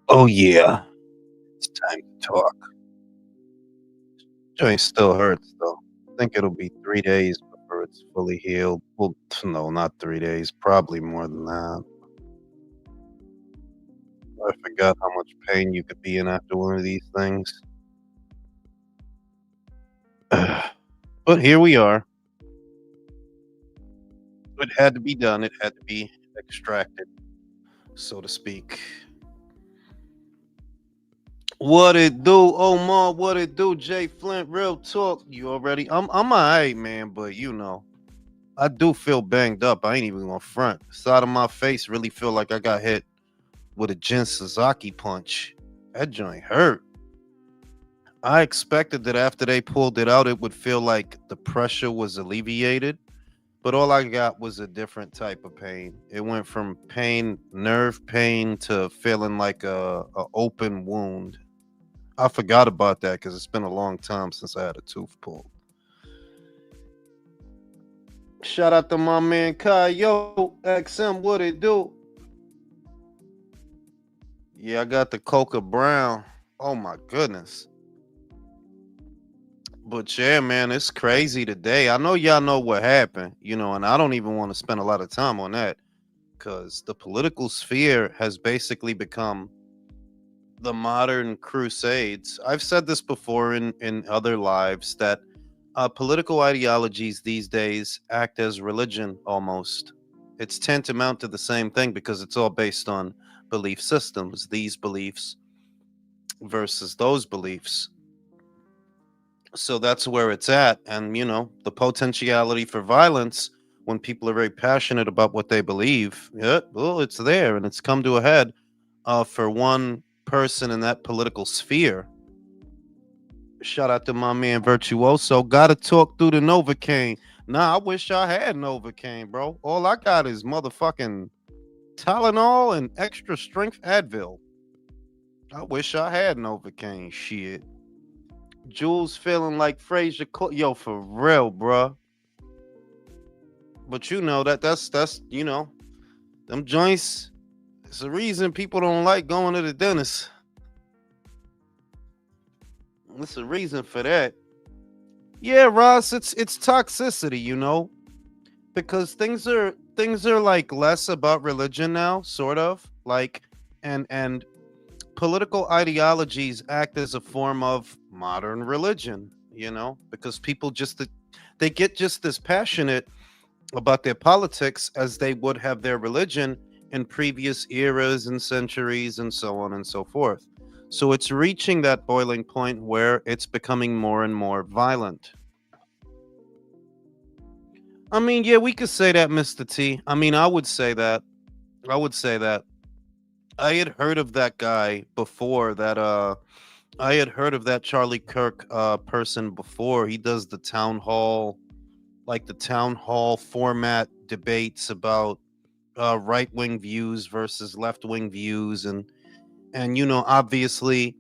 Oh yeah, it's time to talk. Joint still hurts though. I think it'll be 3 days before it's fully healed. Well, no, not 3 days. Probably more than that. I forgot how much pain you could be in after one of these things. But here we are. It had to be done. It had to be extracted, so to speak. What it do, Omar? What it do, Jay Flint? Real talk. You already? I'm alright, man. But I do feel banged up. I ain't even gonna front. Side of my face really feel like I got hit with a Jin Sasaki punch. That joint hurt. I expected that after they pulled it out, it would feel like the pressure was alleviated, but all I got was a different type of pain. It went from pain, nerve pain, to feeling like a open wound. I forgot about that because it's been a long time since I had a tooth pulled. Shout out to my man Kai. Yo, XM, what it do? Yeah, I got the Coca Brown. Oh my goodness. But yeah, man, it's crazy today. I know y'all know what happened, and I don't even want to spend a lot of time on that because the political sphere has basically become the modern crusades. I've said this before in other lives that political ideologies these days act as religion almost. It's tantamount to the same thing because it's all based on belief systems, these beliefs versus those beliefs. So that's where it's at. And, the potentiality for violence when people are very passionate about what they believe, yeah, well, it's there and it's come to a head for one person in that political sphere. Shout out to my man Virtuoso. Gotta talk through the Novocaine. Nah, I wish I had Novocaine, bro. All I got is motherfucking Tylenol and extra strength Advil. I wish I had Novocaine. Shit. Jules feeling like Frazier. Yo, for real, bruh. But that's them joints. It's a reason people don't like going to the dentist. It's a reason for that. Yeah, Ross, it's toxicity, because things are like less about religion now, sort of like, and political ideologies act as a form of modern religion, because people they get just as passionate about their politics as they would have their religion in previous eras and centuries and so on and so forth. So it's reaching that boiling point where it's becoming more and more violent. I mean, yeah, we could say that, Mr. T. I mean, I would say that. I would say that. I had heard of that guy before that I had heard of that Charlie Kirk person before. He does the town hall format debates about right wing views versus left wing views, and obviously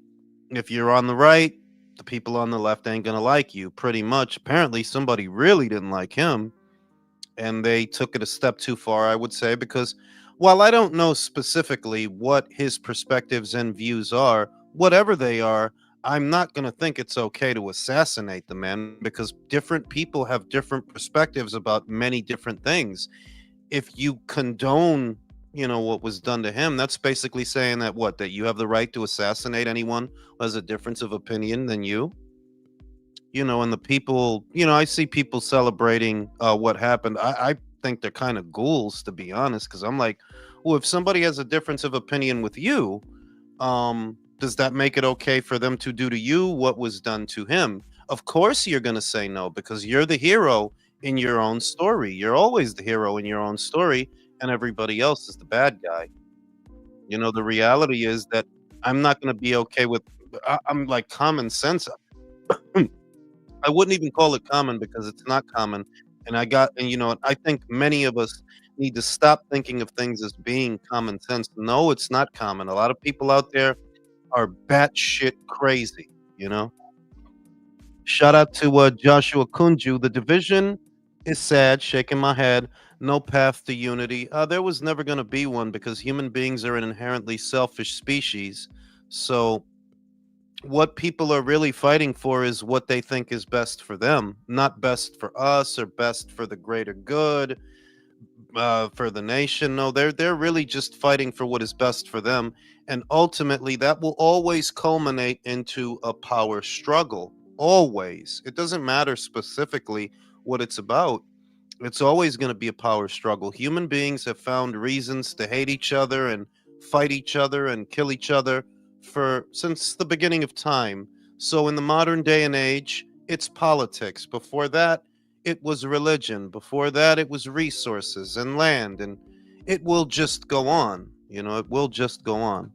if you're on the right, the people on the left ain't gonna like you. Pretty much. Apparently, somebody really didn't like him, and they took it a step too far, I would say, because while I don't know specifically what his perspectives and views are, whatever they are, I'm not going to think it's okay to assassinate the man because different people have different perspectives about many different things. If you condone, what was done to him, that's basically saying that you have the right to assassinate anyone who has a difference of opinion than you. And the people, I see people celebrating what happened. I think they're kind of ghouls, to be honest, because I'm like, well, if somebody has a difference of opinion with you, does that make it okay for them to do to you what was done to him? Of course you're going to say no, because you're the hero in your own story. You're always the hero in your own story, and everybody else is the bad guy. The reality is that I'm not going to be okay with. I'm like common sense. I wouldn't even call it common because it's not common. I think many of us need to stop thinking of things as being common sense. No, it's not common. A lot of people out there are batshit crazy, you know? Shout out to Joshua Kunju. The division is sad, shaking my head. No path to unity. There was never going to be one because human beings are an inherently selfish species. So what people are really fighting for is what they think is best for them, not best for us or best for the greater good, for the nation. No, they're really just fighting for what is best for them, and ultimately that will always culminate into a power struggle. Always, it doesn't matter specifically what it's about. It's always going to be a power struggle. Human beings have found reasons to hate each other and fight each other and kill each other for since the beginning of time. So in the modern day and age, it's politics. Before that, it was religion. Before that, it was resources and land, and it will just go on. It will just go on.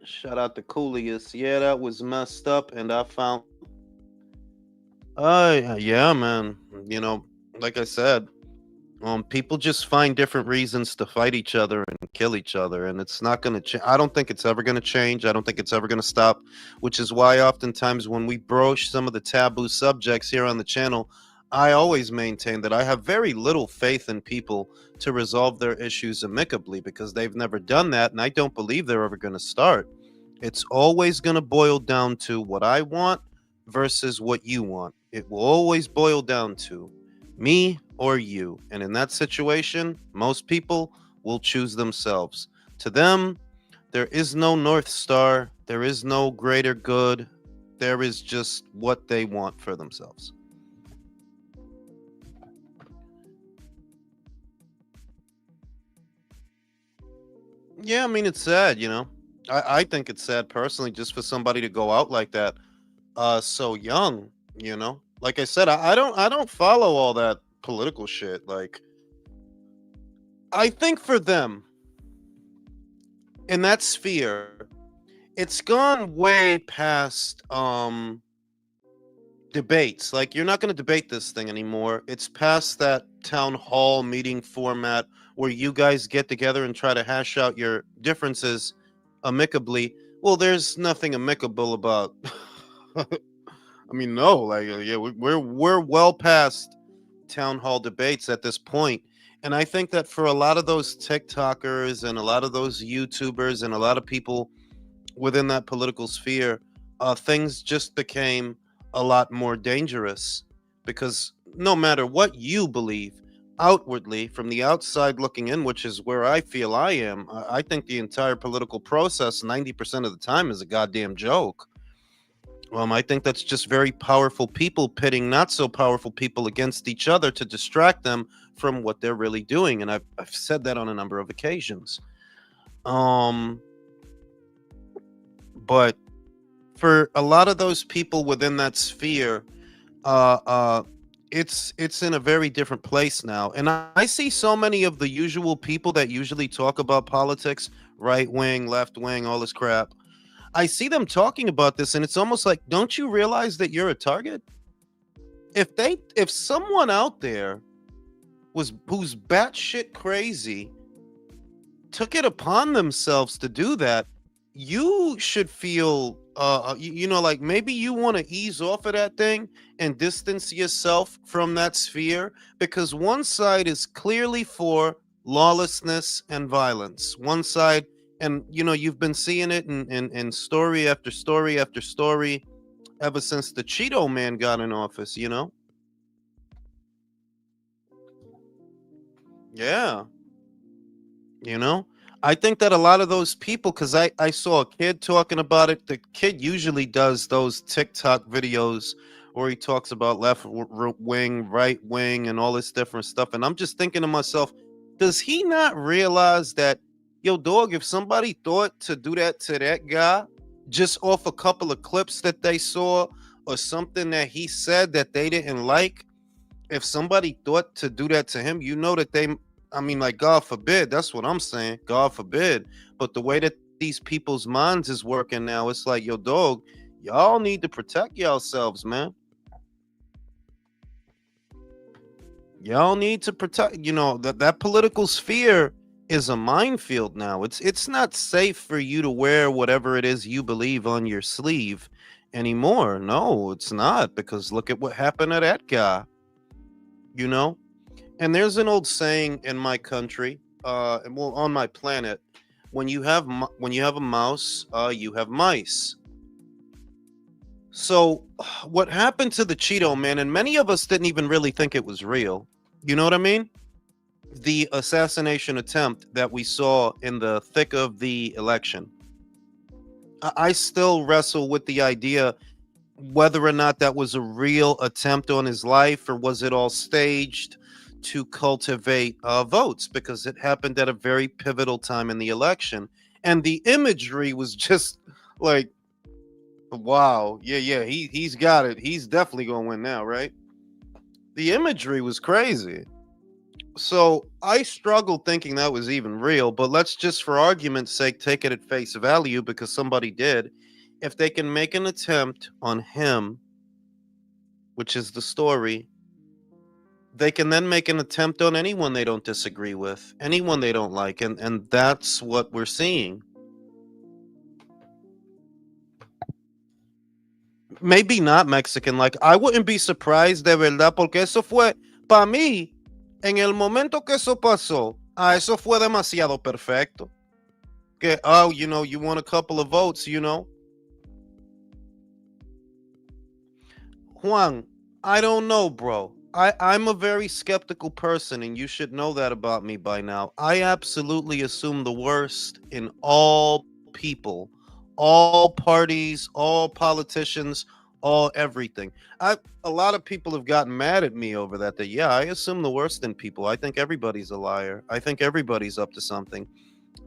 Shout out to Coolius. Yeah, that was messed up, and I found. Yeah, man. You know, like I said, people just find different reasons to fight each other and kill each other, and it's not going to change. I don't think it's ever going to change. I don't think it's ever going to stop, which is why oftentimes when we broach some of the taboo subjects here on the channel, I always maintain that I have very little faith in people to resolve their issues amicably because they've never done that, and I don't believe they're ever going to start. It's always going to boil down to what I want versus what you want. It will always boil down to me or you. And in that situation, most people will choose themselves. To them, there is no North Star, there is no greater good, there is just what they want for themselves. Yeah, I mean, it's sad. I think it's sad personally just for somebody to go out like that so young. Like I said, I don't follow all that political shit. Like, I think for them in that sphere, it's gone way past debates. Like, you're not going to debate this thing anymore. It's past that town hall meeting format where you guys get together and try to hash out your differences amicably. Well, there's nothing amicable about. I mean, no, like, yeah, we're well past town hall debates at this point. And I think that for a lot of those TikTokers and a lot of those YouTubers and a lot of people within that political sphere, things just became a lot more dangerous because no matter what you believe outwardly, from the outside looking in, which is where I feel I am, I think the entire political process 90% of the time is a goddamn joke. I think that's just very powerful people pitting not so powerful people against each other to distract them from what they're really doing. And I've said that on a number of occasions. Um, but for a lot of those people within that sphere, uh, uh, it's in a very different place now. And I see so many of the usual people that usually talk about politics, right wing, left wing, all this crap. I see them talking about this, and it's almost like, don't you realize that you're a target? If someone out there who's batshit crazy took it upon themselves to do that, you should feel, like maybe you want to ease off of that thing and distance yourself from that sphere because one side is clearly for lawlessness and violence. One side, and you've been seeing it in story after story after story ever since the Cheeto man got in office. Yeah. You know, I think that a lot of those people, because I saw a kid talking about it. The kid usually does those TikTok videos where he talks about left wing, right wing, and all this different stuff. And I'm just thinking to myself, does he not realize that, yo, dog, if somebody thought to do that to that guy just off a couple of clips that they saw or something that he said that they didn't like, if somebody thought to do that to him, that I mean, like, God forbid, that's what I'm saying. God forbid. But the way that these people's minds is working now, it's like, yo, dog, y'all need to protect yourselves, man. Y'all need to protect, that political sphere is a minefield now. It's not safe for you to wear whatever it is you believe on your sleeve anymore. No, it's not, because look at what happened to that guy, you know? And there's an old saying in my country, on my planet, when you have a mouse, you have mice. So what happened to the Cheeto man, and many of us didn't even really think it was real. You know what I mean? The assassination attempt that we saw in the thick of the election. I still wrestle with the idea whether or not that was a real attempt on his life or was it all staged to cultivate votes, because it happened at a very pivotal time in the election. And the imagery was just like, wow, yeah, he's got it. He's definitely going to win now, right? The imagery was crazy. So I struggled thinking that was even real, but let's just, for argument's sake, take it at face value because somebody did. If they can make an attempt on him, which is the story, they can then make an attempt on anyone they don't disagree with, anyone they don't like, and that's what we're seeing. Maybe not Mexican, like I wouldn't be surprised de verdad, porque eso fue, para mí, en el momento que eso pasó, eso fue demasiado perfecto. Que, oh, you want a couple of votes, Juan, I don't know, bro. I'm a very skeptical person, and you should know that about me by now. I absolutely assume the worst in all people, all parties, all politicians, all everything. A lot of people have gotten mad at me over that. That yeah, I assume the worst in people. I think everybody's a liar. I think everybody's up to something.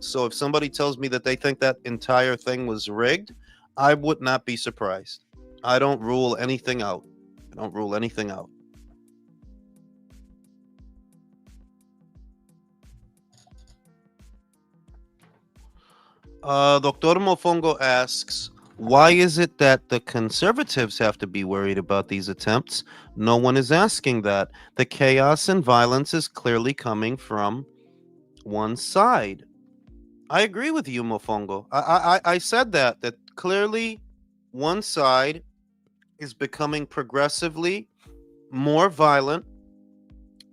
So if somebody tells me that they think that entire thing was rigged, I would not be surprised. I don't rule anything out. I don't rule anything out. Dr. Mofongo asks, why is it that the conservatives have to be worried about these attempts? No one is asking that. The chaos and violence is clearly coming from one side. I agree with you, Mofongo. I said that clearly one side is becoming progressively more violent,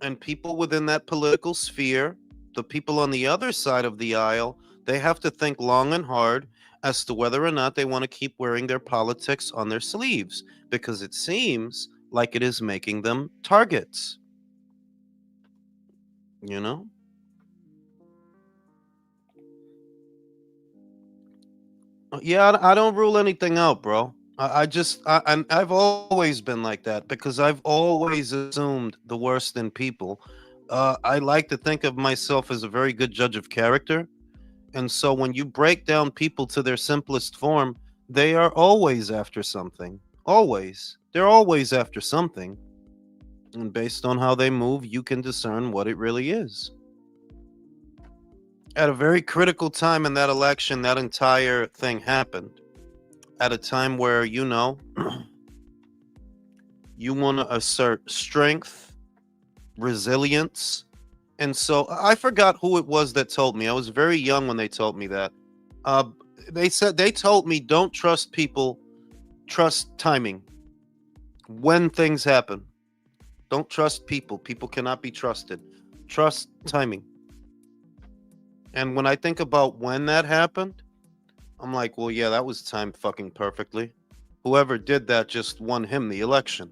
and people within that political sphere, the people on the other side of the aisle, they have to think long and hard as to whether or not they want to keep wearing their politics on their sleeves, because it seems like it is making them targets. You know? Yeah, I don't rule anything out, bro. I've always been like that because I've always assumed the worst in people. I like to think of myself as a very good judge of character. And so when you break down people to their simplest form, they are always after something. Always. They're always after something. And based on how they move, you can discern what it really is. At a very critical time in that election, that entire thing happened. At a time where, you want to assert strength, resilience. And so I forgot who it was that told me. I was very young when they told me that. Uh, they told me don't trust people, trust timing. When things happen, don't trust people. People cannot be trusted. Trust timing. And when I think about when that happened, I'm like, well, yeah, that was timed fucking perfectly. Whoever did that just won him the election.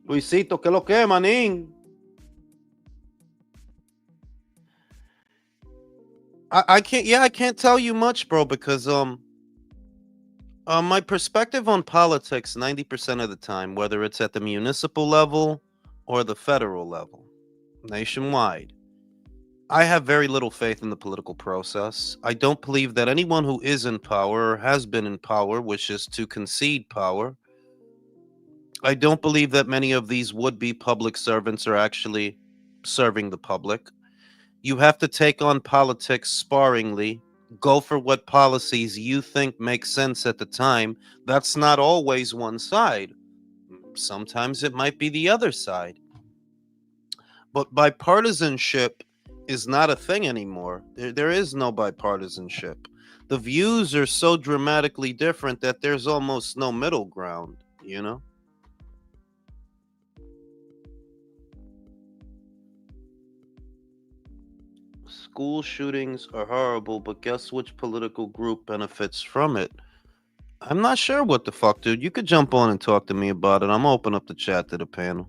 Luisito, ¿qué lo que, manín? I can't tell you much, bro, because my perspective on politics 90% of the time, whether it's at the municipal level or the federal level, nationwide, I have very little faith in the political process. I don't believe that anyone who is in power or has been in power wishes to concede power. I don't believe that many of these would be public servants are actually serving the public. You have to take on politics sparingly, go for what policies you think make sense at the time. That's not always one side. Sometimes it might be the other side. But bipartisanship is not a thing anymore. There is no bipartisanship. The views are so dramatically different that there's almost no middle ground. School shootings are horrible, but guess which political group benefits from it? I'm not sure what the fuck, dude. You could jump on and talk to me about it. I'm gonna open up the chat to the panel.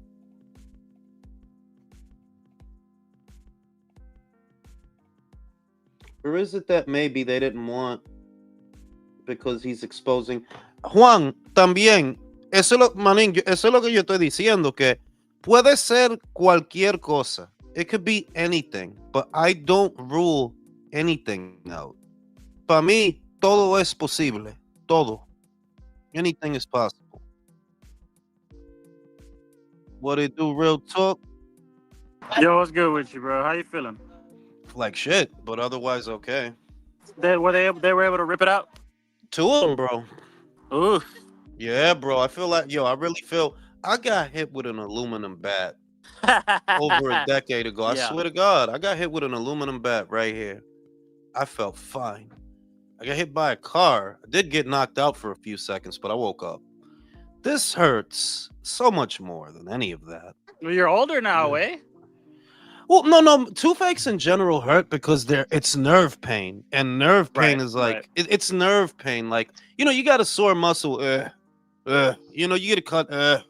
Or is it that maybe they didn't want because he's exposing Juan también? Eso es lo, manín, eso es lo que yo estoy diciendo, que puede ser cualquier cosa. It could be anything, but I don't rule anything out. Para mí, todo es posible. Todo. Anything is possible. What it do, real talk? Yo, what's good with you, bro? How you feeling? Like shit, but otherwise okay. They were able to rip it out? Two of them, bro. Ooh. Yeah, bro. I feel like, I really feel I got hit with an aluminum bat over a decade ago. I swear to God, I got hit with an aluminum bat right here. I felt fine. I got hit by a car. I did get knocked out for a few seconds, but I woke up. This hurts so much more than any of that. Well, you're older now, eh? Well, no. Toothaches in general hurt because it's nerve pain, and nerve pain is like it's nerve pain. Like, you got a sore muscle, you get a cut,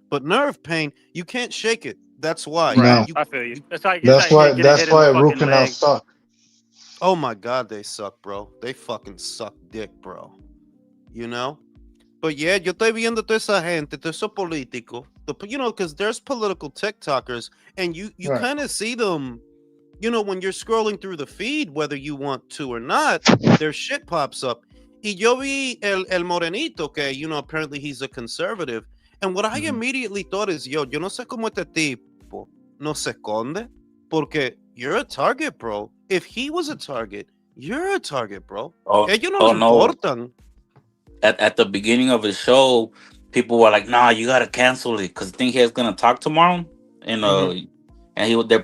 but nerve pain, you can't shake it. That's why. No. I feel you. That's why root canals suck. Oh my God, they suck, bro. They fucking suck dick, bro. But yeah, yo estoy viendo toda esa gente, todo eso político. Because there's political TikTokers, and you kind of see them, when you're scrolling through the feed, whether you want to or not, their shit pops up. Y yo vi el morenito, que, apparently he's a conservative. And what I immediately thought is, yo no sé cómo este tipo no se esconde, porque you're a target, bro. If he was a target, you're a target, bro. Ellos no importan. At the beginning of his show, people were like, "Nah, you gotta cancel it," because I think he was gonna talk tomorrow, and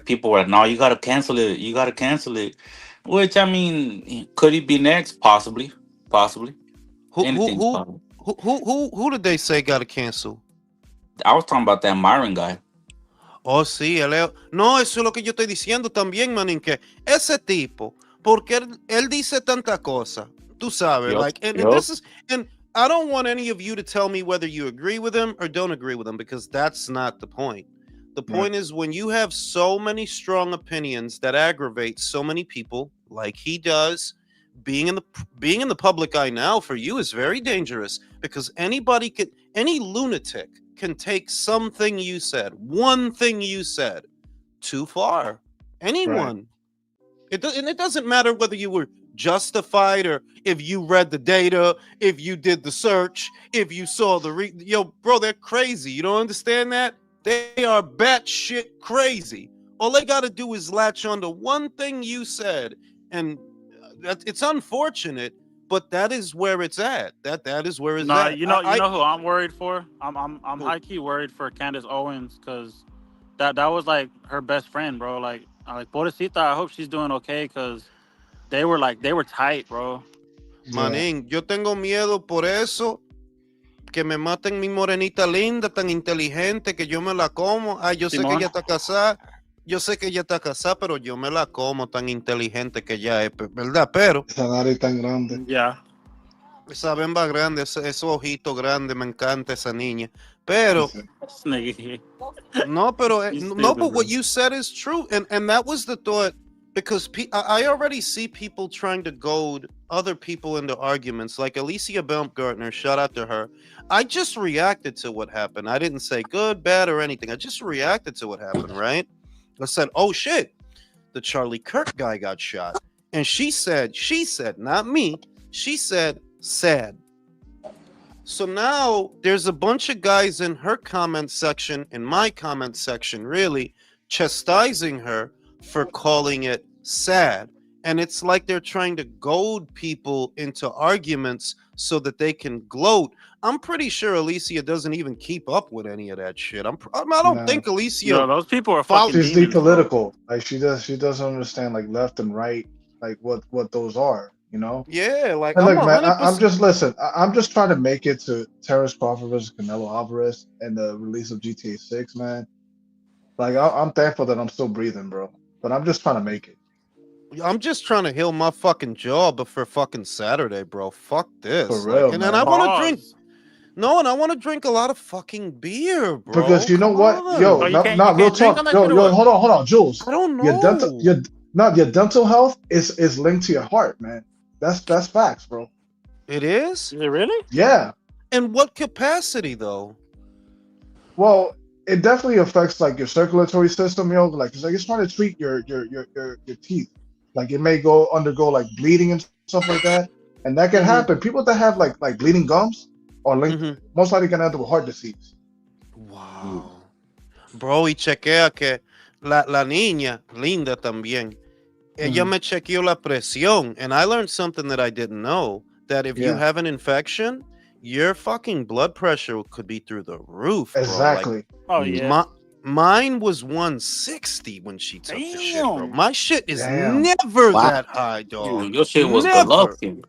people were like, "No, you gotta cancel it. You gotta cancel it." Which, I mean, could he be next? Possibly. Anything's possible. Who did they say got to cancel? I was talking about that Myron guy. Oh, sí, no, eso es lo que yo estoy diciendo también, manín, que ese tipo, porque él dice tanta cosa, tú sabes, and I don't want any of you to tell me whether you agree with him or don't agree with him, because that's not the point. The point is, when you have so many strong opinions that aggravate so many people, like he does, being in the public eye now for you is very dangerous, because any lunatic can take something you said, one thing you said, too far. Anyone. Right. It doesn't matter whether you were justified or if you read the data, if you did the search, if you saw bro, they're crazy. You don't understand that? They are batshit crazy. All they got to do is latch onto one thing you said, and it's unfortunate, but that is where it's at. That is where it's at. You know who I'm worried for? I'm high key worried for Candace Owens, because that was like her best friend, bro. Like pobrecita, I hope she's doing okay, because they were tight, bro. Manín, yo tengo miedo por eso, que me maten mi morenita linda, tan inteligente, que yo me la como. Ay, yo sé que ella está casada. Yo sé que ella está casada, pero yo me la como, tan inteligente que ella es, ¿verdad? Pero esa nariz tan grande. Ya. Esa bemba grande, ese ojito grande, me encanta esa niña. Pero no, but what you said is true, and that was the thought, because I already see people trying to goad other people into arguments, like Alicia Baumgartner. Shout out to her. I just reacted to what happened. I didn't say good, bad, or anything. I just reacted to what happened, right? I said, oh shit, the Charlie Kirk guy got shot. And she said, not me, she said, sad. So now there's a bunch of guys in her comment section, in my comment section, really, chastising her for calling it sad. And it's like they're trying to goad people into arguments so that they can gloat. I'm pretty sure Alicia doesn't even keep up with any of that shit. I don't think Alicia. No, those people are fucking She's demons, political. Like she doesn't understand like left and right, like what those are. Yeah, like look, man, I'm just trying to make it to Terrence Crawford versus Canelo Alvarez and the release of GTA 6, man. Like I'm thankful that I'm still breathing, bro. but I'm just trying to make it. I'm just trying to heal my fucking jaw before fucking Saturday, bro. Fuck this. For real, and man. I want to drink. Pause. No, and I want to drink a lot of fucking beer, bro. Because you know Come what, on. yo, Oh, you not can't real drink talk, on that yo, shit or yo, what? hold on, Jules. I don't know. Your dental health is linked to your heart, man. That's facts, bro. It is? Is it really? Yeah. In what capacity, though? Well, it definitely affects like your circulatory system, yo. Like it's like it's trying to treat your teeth. Like it may undergo like bleeding and stuff like that, and that can Mhm. happen. People that have like bleeding gums are linked, Mhm. most likely gonna end up with heart disease. Wow. Bro, y chequea que la niña, linda también, ella Mhm. me chequeó la presión, and I learned something that I didn't know, that if you Yeah. have an infection, your fucking blood pressure could be through the roof, bro. Exactly. Oh Mm. yeah. Mine was 160 when she took the shit, bro. Damn. My shit is Damn. never Wow. that high, dog. Your shit was Never. Golovkin.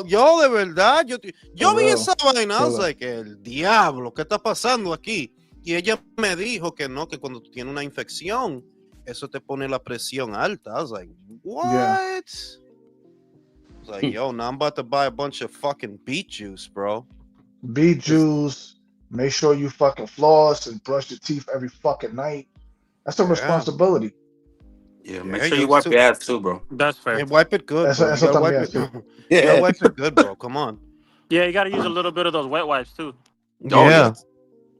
Yo, de verdad, yo For vi real. esa vaina, I was Killer. like, el diablo, ¿qué está pasando aquí? Y ella me dijo que no, que cuando tú tienes una infección, eso te pone la presión alta. I was like, what? I was like, yo, now I'm about to buy a bunch of fucking beet juice, bro. Beet juice. Make sure you fucking floss and brush your teeth every fucking night. That's a Yeah. responsibility. Yeah, Yeah, make sure yo, you wipe too. your ass too, bro. That's fair. And wipe it good, Eso- bro. eso You gotta wipe también, it. sí. You gotta wipe it good, bro. Come on. Yeah, you got to use a little bit of those wet wipes too. Oh, yeah.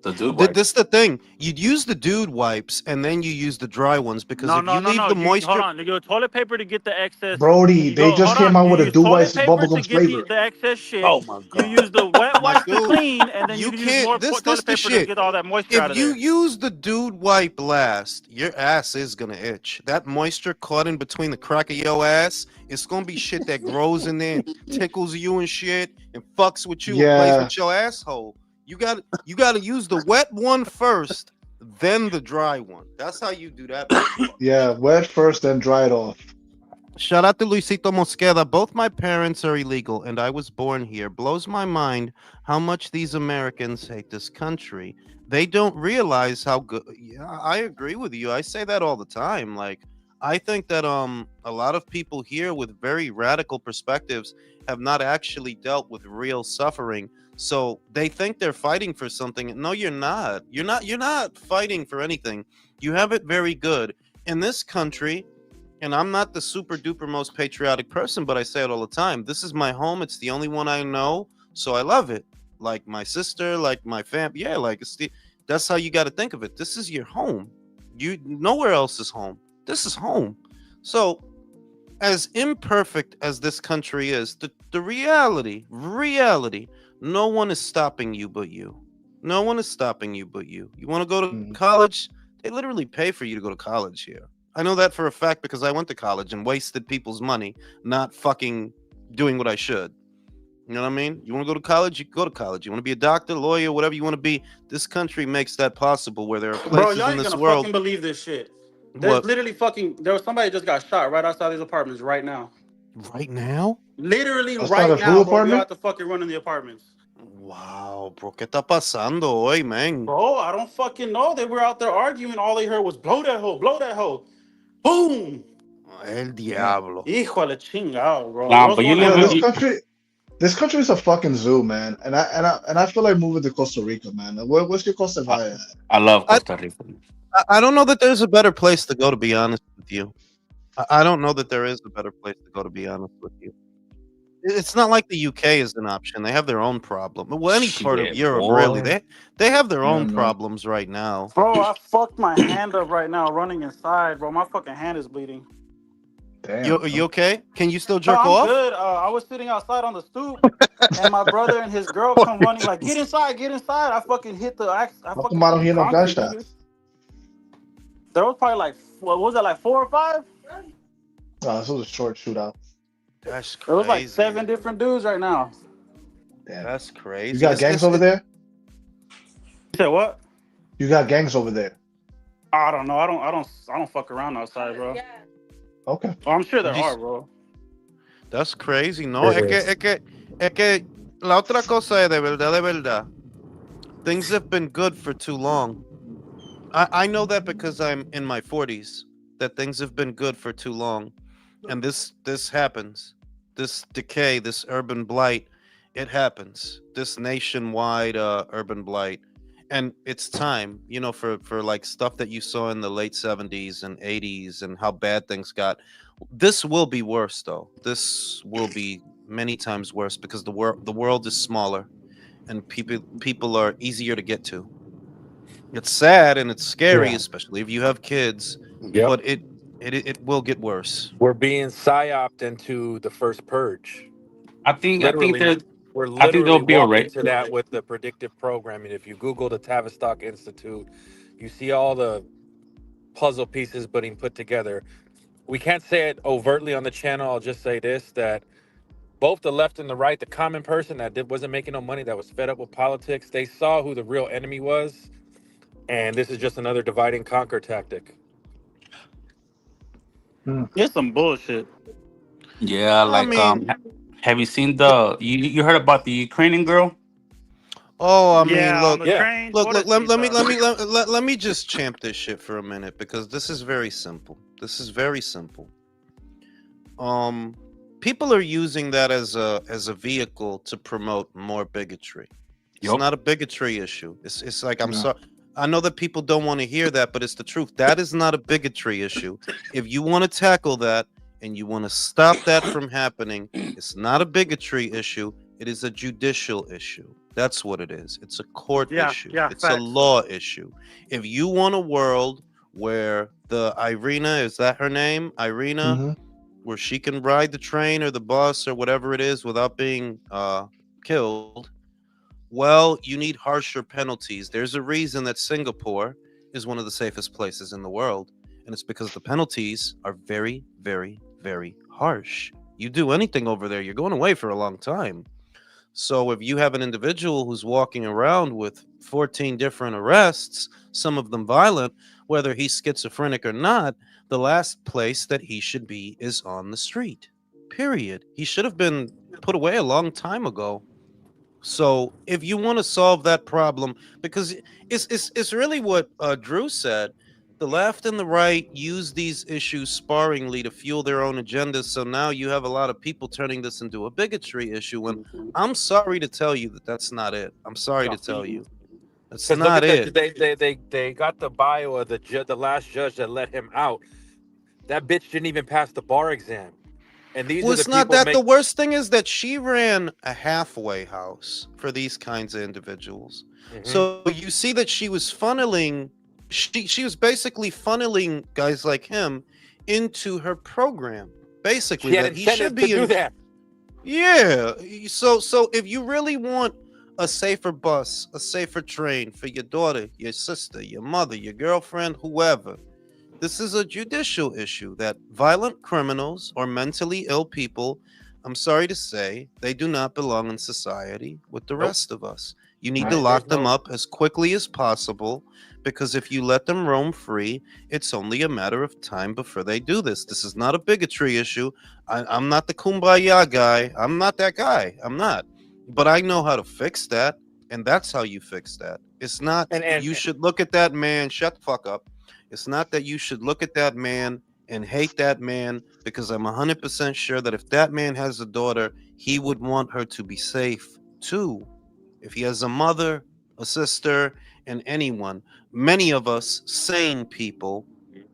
The dude wipe. This is the thing. You'd use the dude wipes and then you use the dry ones because No, if no, you no, leave no. the You, moisture. hold on. You go toilet paper to get the excess. Brody, You they go, just hold came on. out You with a use do toilet wipes paper to bubblegum get flavor. the excess shit. Oh my You god. use the wet My wipes to dude, clean, and then you you use can't- more this toilet the paper to shit. get all that moisture out If of you there. use the dude wipe last, your ass is gonna itch. That moisture caught in between the crack of your ass, it's gonna be shit that grows in there and tickles you and shit and fucks with you and plays Yeah. with your asshole. You gotta use the wet one first, then the dry one. That's how you do that. Yeah, wet first, then dry it off. Shout out to Luisito Mosqueda. Both my parents are illegal and I was born here. Blows my mind how much these Americans hate this country. They don't realize how good. Yeah, I agree with you. I say that all the time. Like, I think that a lot of people here with very radical perspectives have not actually dealt with real suffering. So they think they're fighting for something. No, you're not. You're not fighting for anything. You have it very good. In this country, and I'm not the super duper most patriotic person, but I say it all the time. This is my home. It's the only one I know, so I love it. Like my sister, like my fam. Yeah, like that's how you got to think of it. This is your home. You nowhere else is home. This is home. So, as imperfect as this country is, the reality, no one is stopping you but you. No one is stopping you but you. You want to go to Mhm. college? They literally pay for you to go to college here. I know that for a fact because I went to college and wasted people's money not fucking doing what I should. You know what I mean? You want to go to college? You go to college. You want to be a doctor, lawyer, whatever you want to be. This country makes that possible where there are Bro, places y'all in ain't this gonna world. fucking believe this shit. There's What? literally there was somebody just got shot right outside these apartments right now. Right now? Literally Outside right of who now, bro. We apartment? have to fucking run in the apartments. Wow, bro. ¿Qué está pasando hoy, man? Bro, I don't fucking know. They were out there arguing. All they heard was blow that hoe, blow that hoe. Boom! El diablo. Hijo de chingado, bro. Nah, What's but you going Yo, on? live this country is a fucking zoo, man. And I feel like moving to Costa Rica, man. What's your Costa Rica at? I love Costa Rica. I don't know that there's a better place to go, to be honest with you. I don't know that there is a better place to go, to be honest with you. It's not like the UK is an option. They have their own problem. Well, any part of Shit, Europe, boy. really. They have their Yeah, own man. problems right now. Bro, I fucked my hand up right now running inside, bro. My fucking hand is bleeding. Damn. You okay? Can you still No, jerk I'm off? good. I was sitting outside on the stoop, and my brother and his girl come running like, "Get inside, get inside!" I fucking hit the I How fucking come I don't hit hear the no concrete, gunshots? nigga. There was probably like, what was it, like 4 or 5? Oh, this was a short shootout. That's There was like crazy. 7 different dudes right now. Damn. That's crazy. You got gangs over there? You said what? You got gangs over there. I don't know. I don't fuck around outside, bro. Okay. Oh, I'm sure there You- are, bro. That's crazy. No, es que la otra cosa es de verdad. Things have been good for too long. I know that because I'm in my 40s. that things have been good for too long, and this happens. This decay, this urban blight, it happens. This nationwide urban blight, and it's time, for like stuff that you saw in the late 70s and 80s and how bad things got. This will be worse, though. This will be many times worse because the world is smaller and people are easier to get to. It's sad and it's scary, Yeah. especially if you have kids, Yep. but it will get worse. We're being psyoped into the first purge. I think Literally, that we're I think there'll literally be a walking rate. to that with the predictive programming. If you Google the Tavistock Institute, you see all the puzzle pieces being put together. We can't say it overtly on the channel. I'll just say this: that both the left and the right, the common person that wasn't making no money, that was fed up with politics, they saw who the real enemy was, and this is just another divide and conquer tactic. Mm. It's some bullshit. Yeah, I like mean, have you seen the you heard about the Ukrainian girl? oh, I mean, Yeah, on look, the Yeah. train. let me just champ this shit for a minute because this is very simple. This is very simple. Um, People are using that as a vehicle to promote more bigotry. It's Yup. not a bigotry issue. It's like I'm No. sorry. I know that people don't want to hear that, but it's the truth. That is not a bigotry issue. If you want to tackle that and you want to stop that from happening, it's not a bigotry issue. It is a judicial issue. That's what it is. It's a court Yeah, issue. yeah, It's a facts. law issue. If you want a world where the Irina, is that her name? Irina, Hmm. where she can ride the train or the bus or whatever it is without being killed, well, you need harsher penalties. There's a reason that Singapore is one of the safest places in the world, and it's because the penalties are very, very, very harsh. You do anything over there, you're going away for a long time. So if you have an individual who's walking around with 14 different arrests, some of them violent, whether he's schizophrenic or not, the last place that he should be is on the street. Period. He should have been put away a long time ago. So if you want to solve that problem, because it's really what Drew said, the left and the right use these issues sparingly to fuel their own agendas. So now you have a lot of people turning this into a bigotry issue. When I'm sorry to tell you that that's not it. I'm sorry to tell you that's Because look not at it. that, they got the bio of the last judge that let him out. That bitch didn't even pass the bar exam, and these Well, are the it's not people that. The make worst thing is that she ran a halfway house for these kinds of individuals. Mhm. So you see that she was funneling, she was basically funneling guys like him into her program. Basically, She had that he should incentive to be do in. that. Yeah. So if you really want a safer bus, a safer train for your daughter, your sister, your mother, your girlfriend, whoever, this is a judicial issue that violent criminals or mentally ill people, I'm sorry to say, they do not belong in society with the Nope. rest of us. You need to There's lock them no. up as quickly as possible because if you let them roam free, it's only a matter of time before they do this. This is not a bigotry issue. I'm not the kumbaya guy. I'm not that guy. I'm not. But I know how to fix that. And that's how you fix that. It's not, And you should look at that man, shut the fuck up. It's not that you should look at that man and hate that man because I'm 100% sure that if that man has a daughter, he would want her to be safe too. If he has a mother, a sister, and anyone, many of us sane people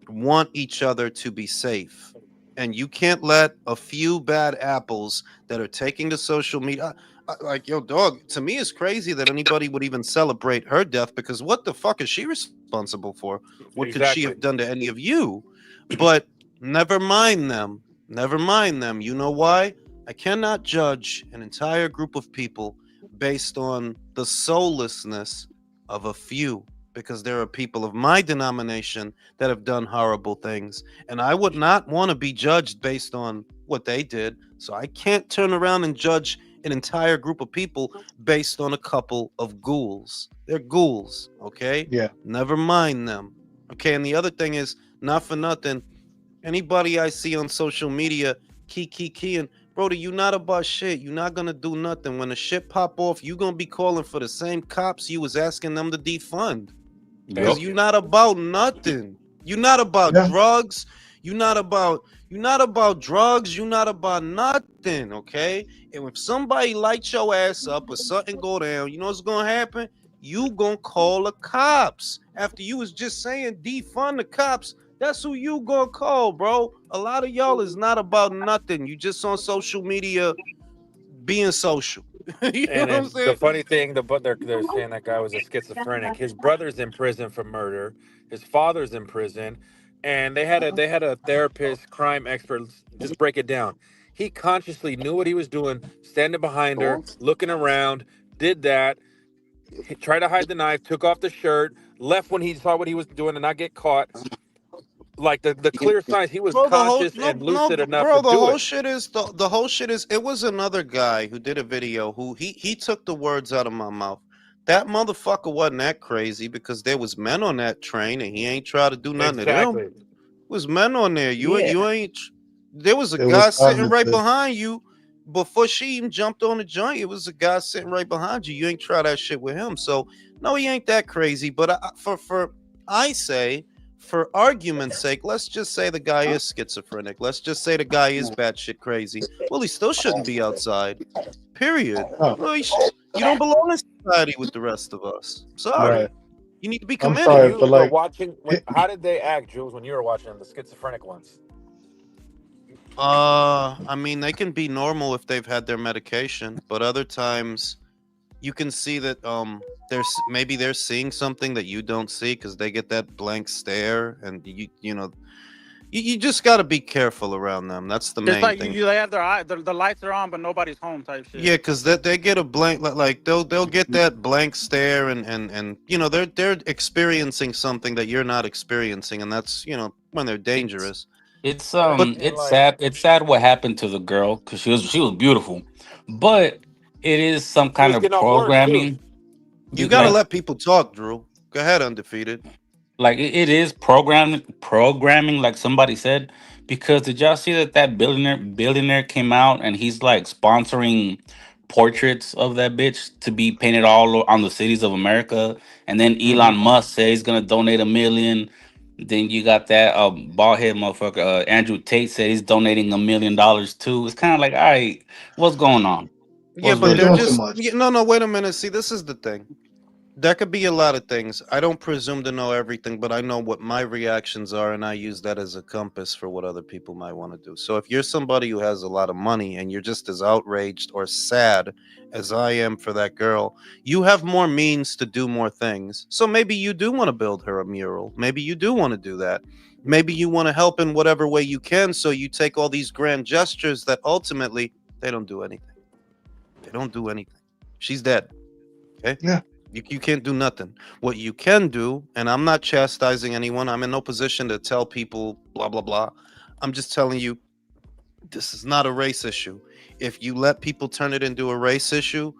want each other to be safe. And you can't let a few bad apples that are taking to social media. Like, yo, dog, to me, it's crazy that anybody would even celebrate her death because what the fuck is she responsible for? What could she exactly. have done to any of you? But never mind them. Never mind them. You know why? I cannot judge an entire group of people based on the soullessness of a few because there are people of my denomination that have done horrible things. And I would not want to be judged based on what they did. So I can't turn around and judge an entire group of people based on a couple of ghouls. They're ghouls, okay? Yeah. Never mind them. Okay, and the other thing is, not for nothing, anybody I see on social media, keying, Brody, you not about shit. You not gonna do nothing. When the shit pop off, you gonna be calling for the same cops you was asking them to defund. Cause Yup. you not about nothing. You're not about Yeah. drugs. You're not about drugs. You're not about nothing, okay? And if somebody lights your ass up or something go down, you know what's gonna happen? You gonna call the cops. After you was just saying defund the cops, that's who you gonna call, bro. A lot of y'all is not about nothing. You just on social media being social. You know And what I'm then the saying? funny thing, but they're saying that guy was a schizophrenic. His brother's in prison for murder. His father's in prison, and they had a therapist, crime expert, just break it down. He consciously knew what he was doing, standing behind her, looking around, did that. He tried to hide the knife, took off the shirt, left when he saw what he was doing to not get caught. Like the clear signs, he was Bro, the whole conscious no and no lucid enough to bro, the do whole it. shit is the whole shit is it was another guy who did a video who he took the words out of my mouth. That motherfucker wasn't that crazy because there was men on that train and he ain't try to do nothing to them. Exactly. Was men on there. Yeah. You ain't. There was a It was guy sitting right cognitive. behind you before she even jumped on the joint. It was a guy sitting right behind you. You ain't try that shit with him. So no, he ain't that crazy. But I say for argument's sake, let's just say the guy is schizophrenic. Let's just say the guy is batshit crazy. Well, he still shouldn't be outside. Period. Oh, Well, you don't belong in society with the rest of us. right. Sorry. You need to be I'm When committed. sorry, you but were like, watching, how did they act, Jules, when you were watching them, the schizophrenic ones? I mean, they can be normal if they've had their medication, but other times you can see that maybe they're seeing something that you don't see because they get that blank stare, and you just got to be careful around them. That's the It's main like thing. they have their eye, the lights are on, but nobody's home type shit. Yeah, because they get a blank like they'll get that blank stare, and they're experiencing something that you're not experiencing, and that's when they're It's dangerous. it's But And it's like, sad. It's sad what happened to the girl because she was beautiful, but it is some she kind was of getting off work too. programming. you You got to like let people talk, Drew. Go ahead, undefeated. it is programming like somebody said, because did y'all see that billionaire came out and he's like sponsoring portraits of that bitch to be painted on the cities of America, and then Elon Hmm. Musk said he's gonna donate 1 million. Then you got that bald head motherfucker Andrew Tate said he's donating $1 million too. It's kind of like, all right, what's going on? Yeah, What's but they're really they're doing going too just on? much. no. Wait a minute. See, this is the thing. That could be a lot of things. I don't presume to know everything, but I know what my reactions are, and I use that as a compass for what other people might want to do. So if you're somebody who has a lot of money and you're just as outraged or sad as I am for that girl, you have more means to do more things. So maybe you do want to build her a mural. Maybe you do want to do that. Maybe you want to help in whatever way you can. So you take all these grand gestures that ultimately they don't do anything. They don't do anything. She's dead. Okay. Yeah. You can't do nothing. What you can do, and I'm not chastising anyone, I'm in no position to tell people blah, blah, blah. I'm just telling you, this is not a race issue. If you let people turn it into a race issue,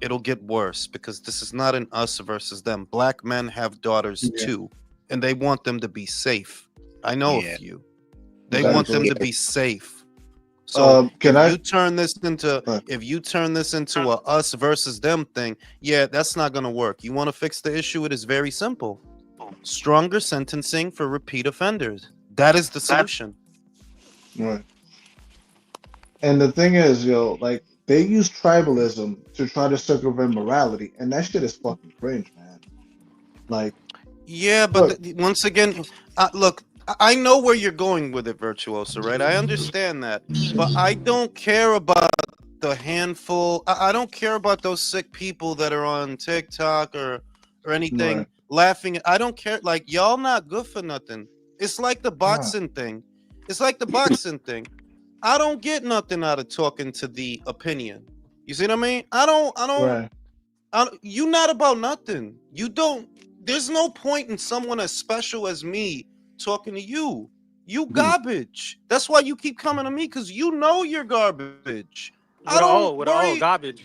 it'll get worse because this is not an us versus them. Black men have daughters Yeah. too, and they want them to be safe. I know a Yeah. few. They want them Exactly. to be safe. So Can if I? you turn this into Uh, a us versus them thing, yeah, that's not gonna work. You want to fix the issue? It is very simple. Stronger sentencing for repeat offenders. That is the solution. right. And the thing is, like they use tribalism to try to circumvent morality, and that shit is fucking cringe, man. Like, Yeah, but look, once again, look, I know where you're going with it, Virtuoso, right? I understand that, but I don't care about the handful. I don't care about those sick people that are on TikTok or anything right, laughing. I don't care. Like y'all not good for nothing. It's like the nah, boxing thing. It's like the boxing thing. I don't get nothing out of talking to the opinion. You see what I mean? right, You not about nothing. You don't. There's no point in someone as special as me talking to you. You garbage. That's why you keep coming to me because you know you're garbage. I don't With a O, worry. garbage.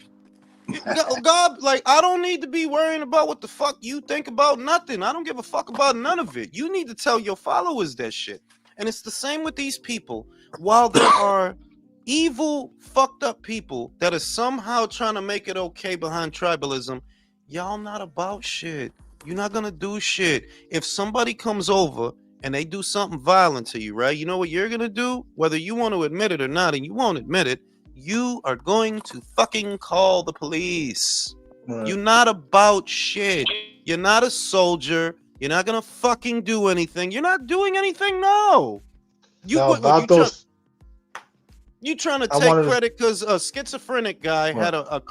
God, like I don't need to be worrying about what the fuck you think about nothing. I don't give a fuck about none of it. You need to tell your followers that shit. And it's the same with these people. While there are evil, fucked up people that are somehow trying to make it okay behind tribalism, y'all not about shit. You're not gonna do shit. If somebody comes over and they do something violent to you, right? You know what you're gonna do? Whether you want to admit it or not, and you won't admit it, you are going to fucking call the police. Right. You're not about shit. You're not a soldier. You're not gonna fucking do anything. You're not doing anything. No. You Now what? about You those, trying to I take wanted to. credit because a schizophrenic guy Right. had a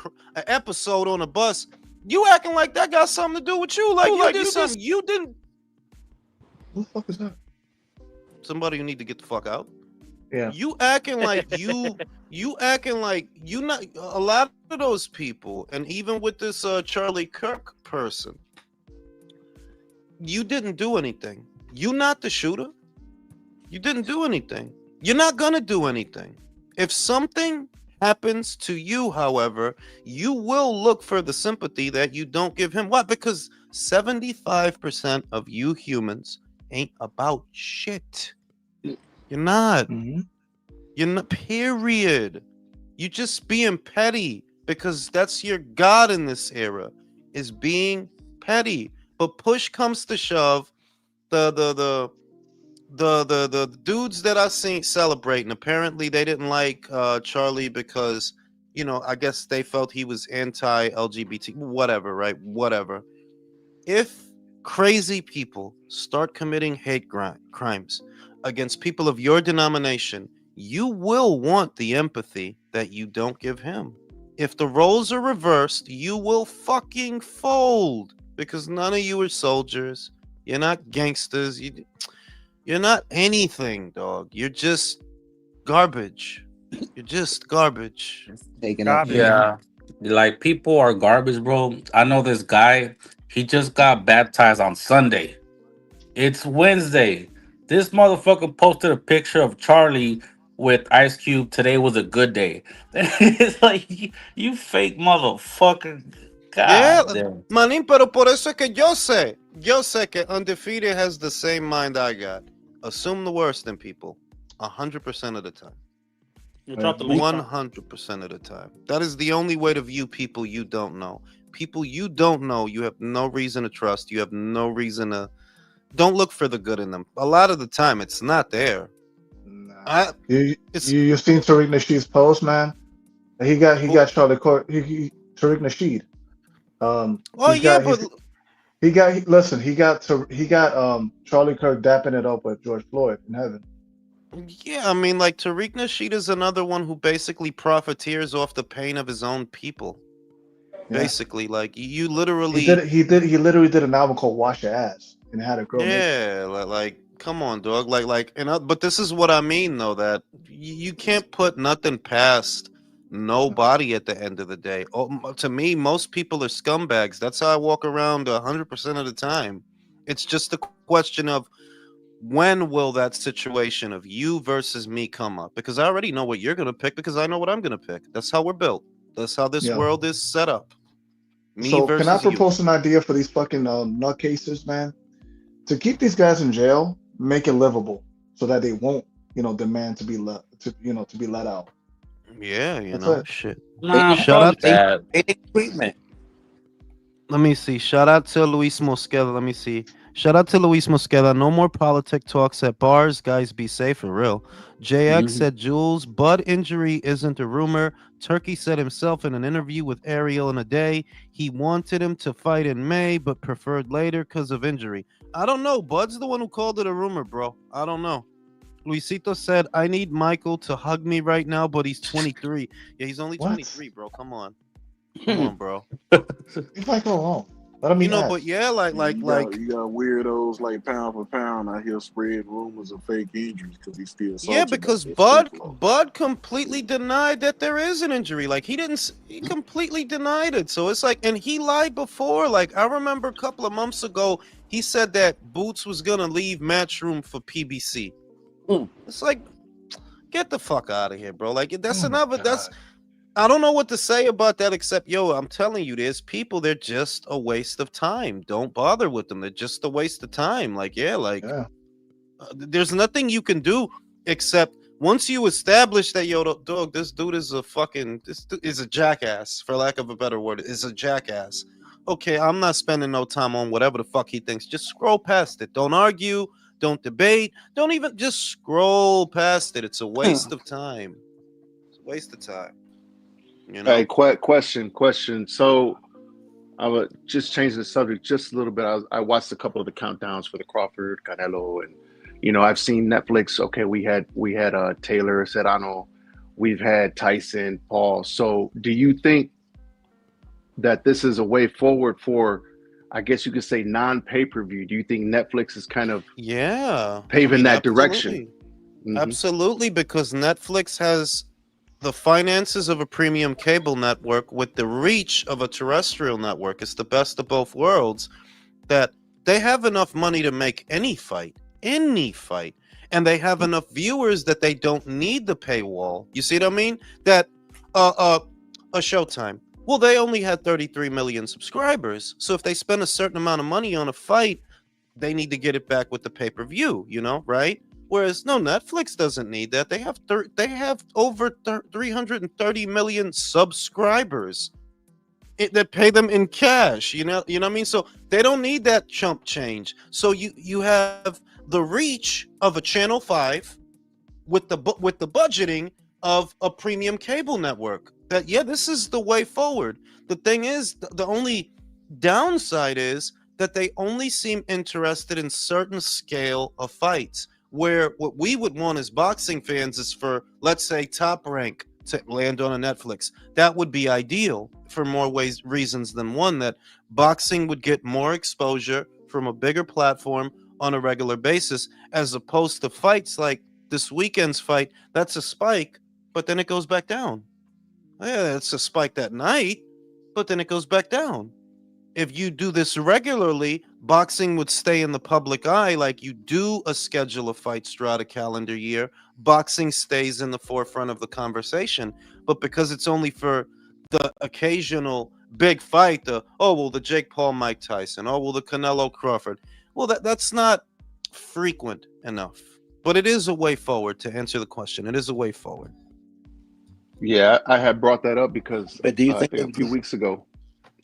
episode on a bus. You acting like that got something to do with you? Like you did something. You didn't. Who the fuck is that? Somebody who need to get the fuck out. Yeah. You acting like you acting like you not a lot of those people, and even with this Charlie Kirk person, you didn't do anything. You not the shooter. You didn't do anything. You're not gonna do anything. If something happens to you, however, you will look for the sympathy that you don't give him. Why? Because 75% of you humans ain't about shit. You're not. Mm-hmm. You're not, period. You just being petty because that's your god in this era, is being petty. But push comes to shove, the dudes that I seen celebrating, apparently they didn't like Charlie because, you know, I guess they felt he was anti-LGBT, whatever, right? Whatever. If crazy people start committing hate crimes against people of your denomination, you will want the empathy that you don't give him. If the roles are reversed, you will fucking fold because none of you are soldiers. You're not gangsters. You're not anything, dog. You're just garbage. You're just garbage. Taking up. Garbage. Yeah, like people are garbage, bro. I know this guy. He just got baptized on Sunday. It's Wednesday. This motherfucker posted a picture of Charlie with Ice Cube. Today was a good day. It's like you fake motherfucker. Yeah, God damn. manín, pero por eso es que yo sé que Undefeated has the same mind I got. Assume the worst in people 100% of the time. You dropped the link. 100% of the time. That is the only way to view people you don't know. People you don't know, you have no reason to trust. You have no reason to. Don't look for the good in them. A lot of the time, it's not there. Nah. You seen Tariq Nasheed's post, man? He got Charlie Court. Tariq Nasheed. Oh He's yeah, got, but he got Charlie Kirk dapping it up with George Floyd in heaven. yeah, I mean, like Tariq Nasheed is another one who basically profiteers off the pain of his own people. Yeah. Basically, like you literally. He literally did an album called Wash Your Ass and had a girl. Yeah, like come on, dog. But this is what I mean, though, that you can't put nothing past nobody at the end of the day. To me, most people are scumbags. That's how I walk around 100% of the time. It's just a question of when will that situation of you versus me come up? Because I already know what you're gonna pick because I know what I'm gonna pick. That's how we're built. That's how this Yeah. world is set up. Me So versus can I you. propose an idea for these fucking nutcases, man? To keep these guys in jail, make it livable so that they won't, demand to be let out. Yeah, That's know, it. shit. Nah, Shout fuck out that. Treatment. Let me see. Shout out to Luis Mosqueda. Let me see. Shout out to Luis Mosqueda. No more politic talks at bars. Guys, be safe for real. JX Mhm. said Jules, Bud injury isn't a rumor. Turkey said himself in an interview with Ariel in a day he wanted him to fight in May, but preferred later because of injury. I don't know. Bud's the one who called it a rumor, bro. I don't know. Luisito said, I need Michael to hug me right now, but he's 23. Yeah, he's only What? 23, bro. Come on. Come on, bro. Leave Michael alone. Let him You eat know, ass. but yeah, like you got weirdos like pound for pound out here spreading rumors of fake injuries because he's still salty yeah, about because that Bud street law. Bud completely denied that there is an injury. Like he completely denied it. So it's like, and he lied before. Like I remember a couple of months ago, he said that Boots was gonna leave Matchroom for PBC. It's like, get the fuck out of here, bro. Like that's Oh my another. That's God. I don't know what to say about that except, yo, I'm telling you, there's people, they're just a waste of time. Don't bother with them. They're just a waste of time. Like, yeah, like, Yeah. there's nothing you can do except once you establish that, yo, dog, this dude is a fucking, this dude is a jackass, for lack of a better word, is a jackass. okay, I'm not spending no time on whatever the fuck he thinks. Just scroll past it. Don't argue. Don't debate. Don't even just scroll past it. It's a waste of time. It's a waste of time. You Hey, know? question. So I would just change the subject just a little bit. I watched a couple of the countdowns for the Crawford, Canelo, and I've seen Netflix. Okay, we had Taylor Serrano, we've had Tyson, Paul. So do you think that this is a way forward for, I guess you could say, non-pay-per-view? Do you think Netflix is kind of Yeah. paving that direction? Absolutely. Hmm. Absolutely, because Netflix has the finances of a premium cable network with the reach of a terrestrial network. It's the best of both worlds, that they have enough money to make any fight, and they have enough viewers that they don't need the paywall. You see what I mean? That a Showtime, well, they only had 33 million subscribers, so if they spend a certain amount of money on a fight, they need to get it back with the pay-per-view, right? Whereas no, Netflix doesn't need that. They have over 330 million subscribers that pay them in cash. You know what I mean? So they don't need that chump change. So you have the reach of a Channel 5 with the budgeting of a premium cable network. That, yeah, this is the way forward. The thing is, the only downside is that they only seem interested in certain scale of fights, where what we would want as boxing fans is for, let's say, Top Rank to land on a Netflix. That would be ideal for more reasons than one, that boxing would get more exposure from a bigger platform on a regular basis, as opposed to fights like this weekend's fight. That's a spike, but then it goes back down. Yeah, it's a spike that night, but then it goes back down. If you do this regularly, boxing would stay in the public eye like you do a schedule of fights throughout a calendar year. Boxing stays in the forefront of the conversation. But because it's only for the occasional big fight, the Jake Paul, Mike Tyson, the Canelo Crawford, well, that's not frequent enough. But it is a way forward. To answer the question, it is a way forward. Yeah, I had brought that up because But do you I think think a few weeks ago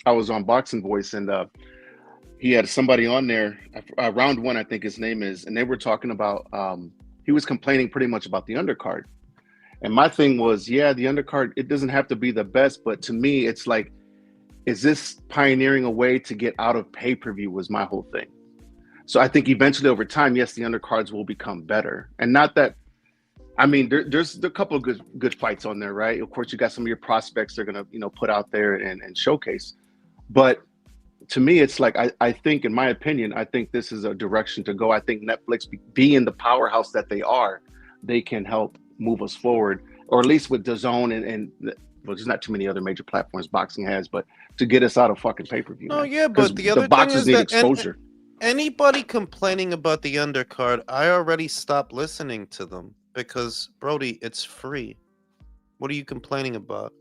I was on Boxing Voice, and he had somebody on there, round one, I think his name is, and they were talking about, he was complaining pretty much about the undercard. And my thing was, yeah, the undercard, it doesn't have to be the best, but to me, it's like, is this pioneering a way to get out of pay-per-view, was my whole thing. So I think eventually over time, yes, the undercards will become better. And not that, I mean, there's a couple of good fights on there, right? Of course, you got some of your prospects they're going to, put out there and showcase. But to me, it's like, I think, in my opinion, I think this is a direction to go. I think Netflix, being the powerhouse that they are, they can help move us forward, or at least with DAZN and well, there's not too many other major platforms boxing has, but to get us out of fucking pay-per-view. Oh, yeah, but the other thing boxers is need that exposure. Anybody complaining about the undercard, I already stopped listening to them, because, Brody, it's free. What are you complaining about?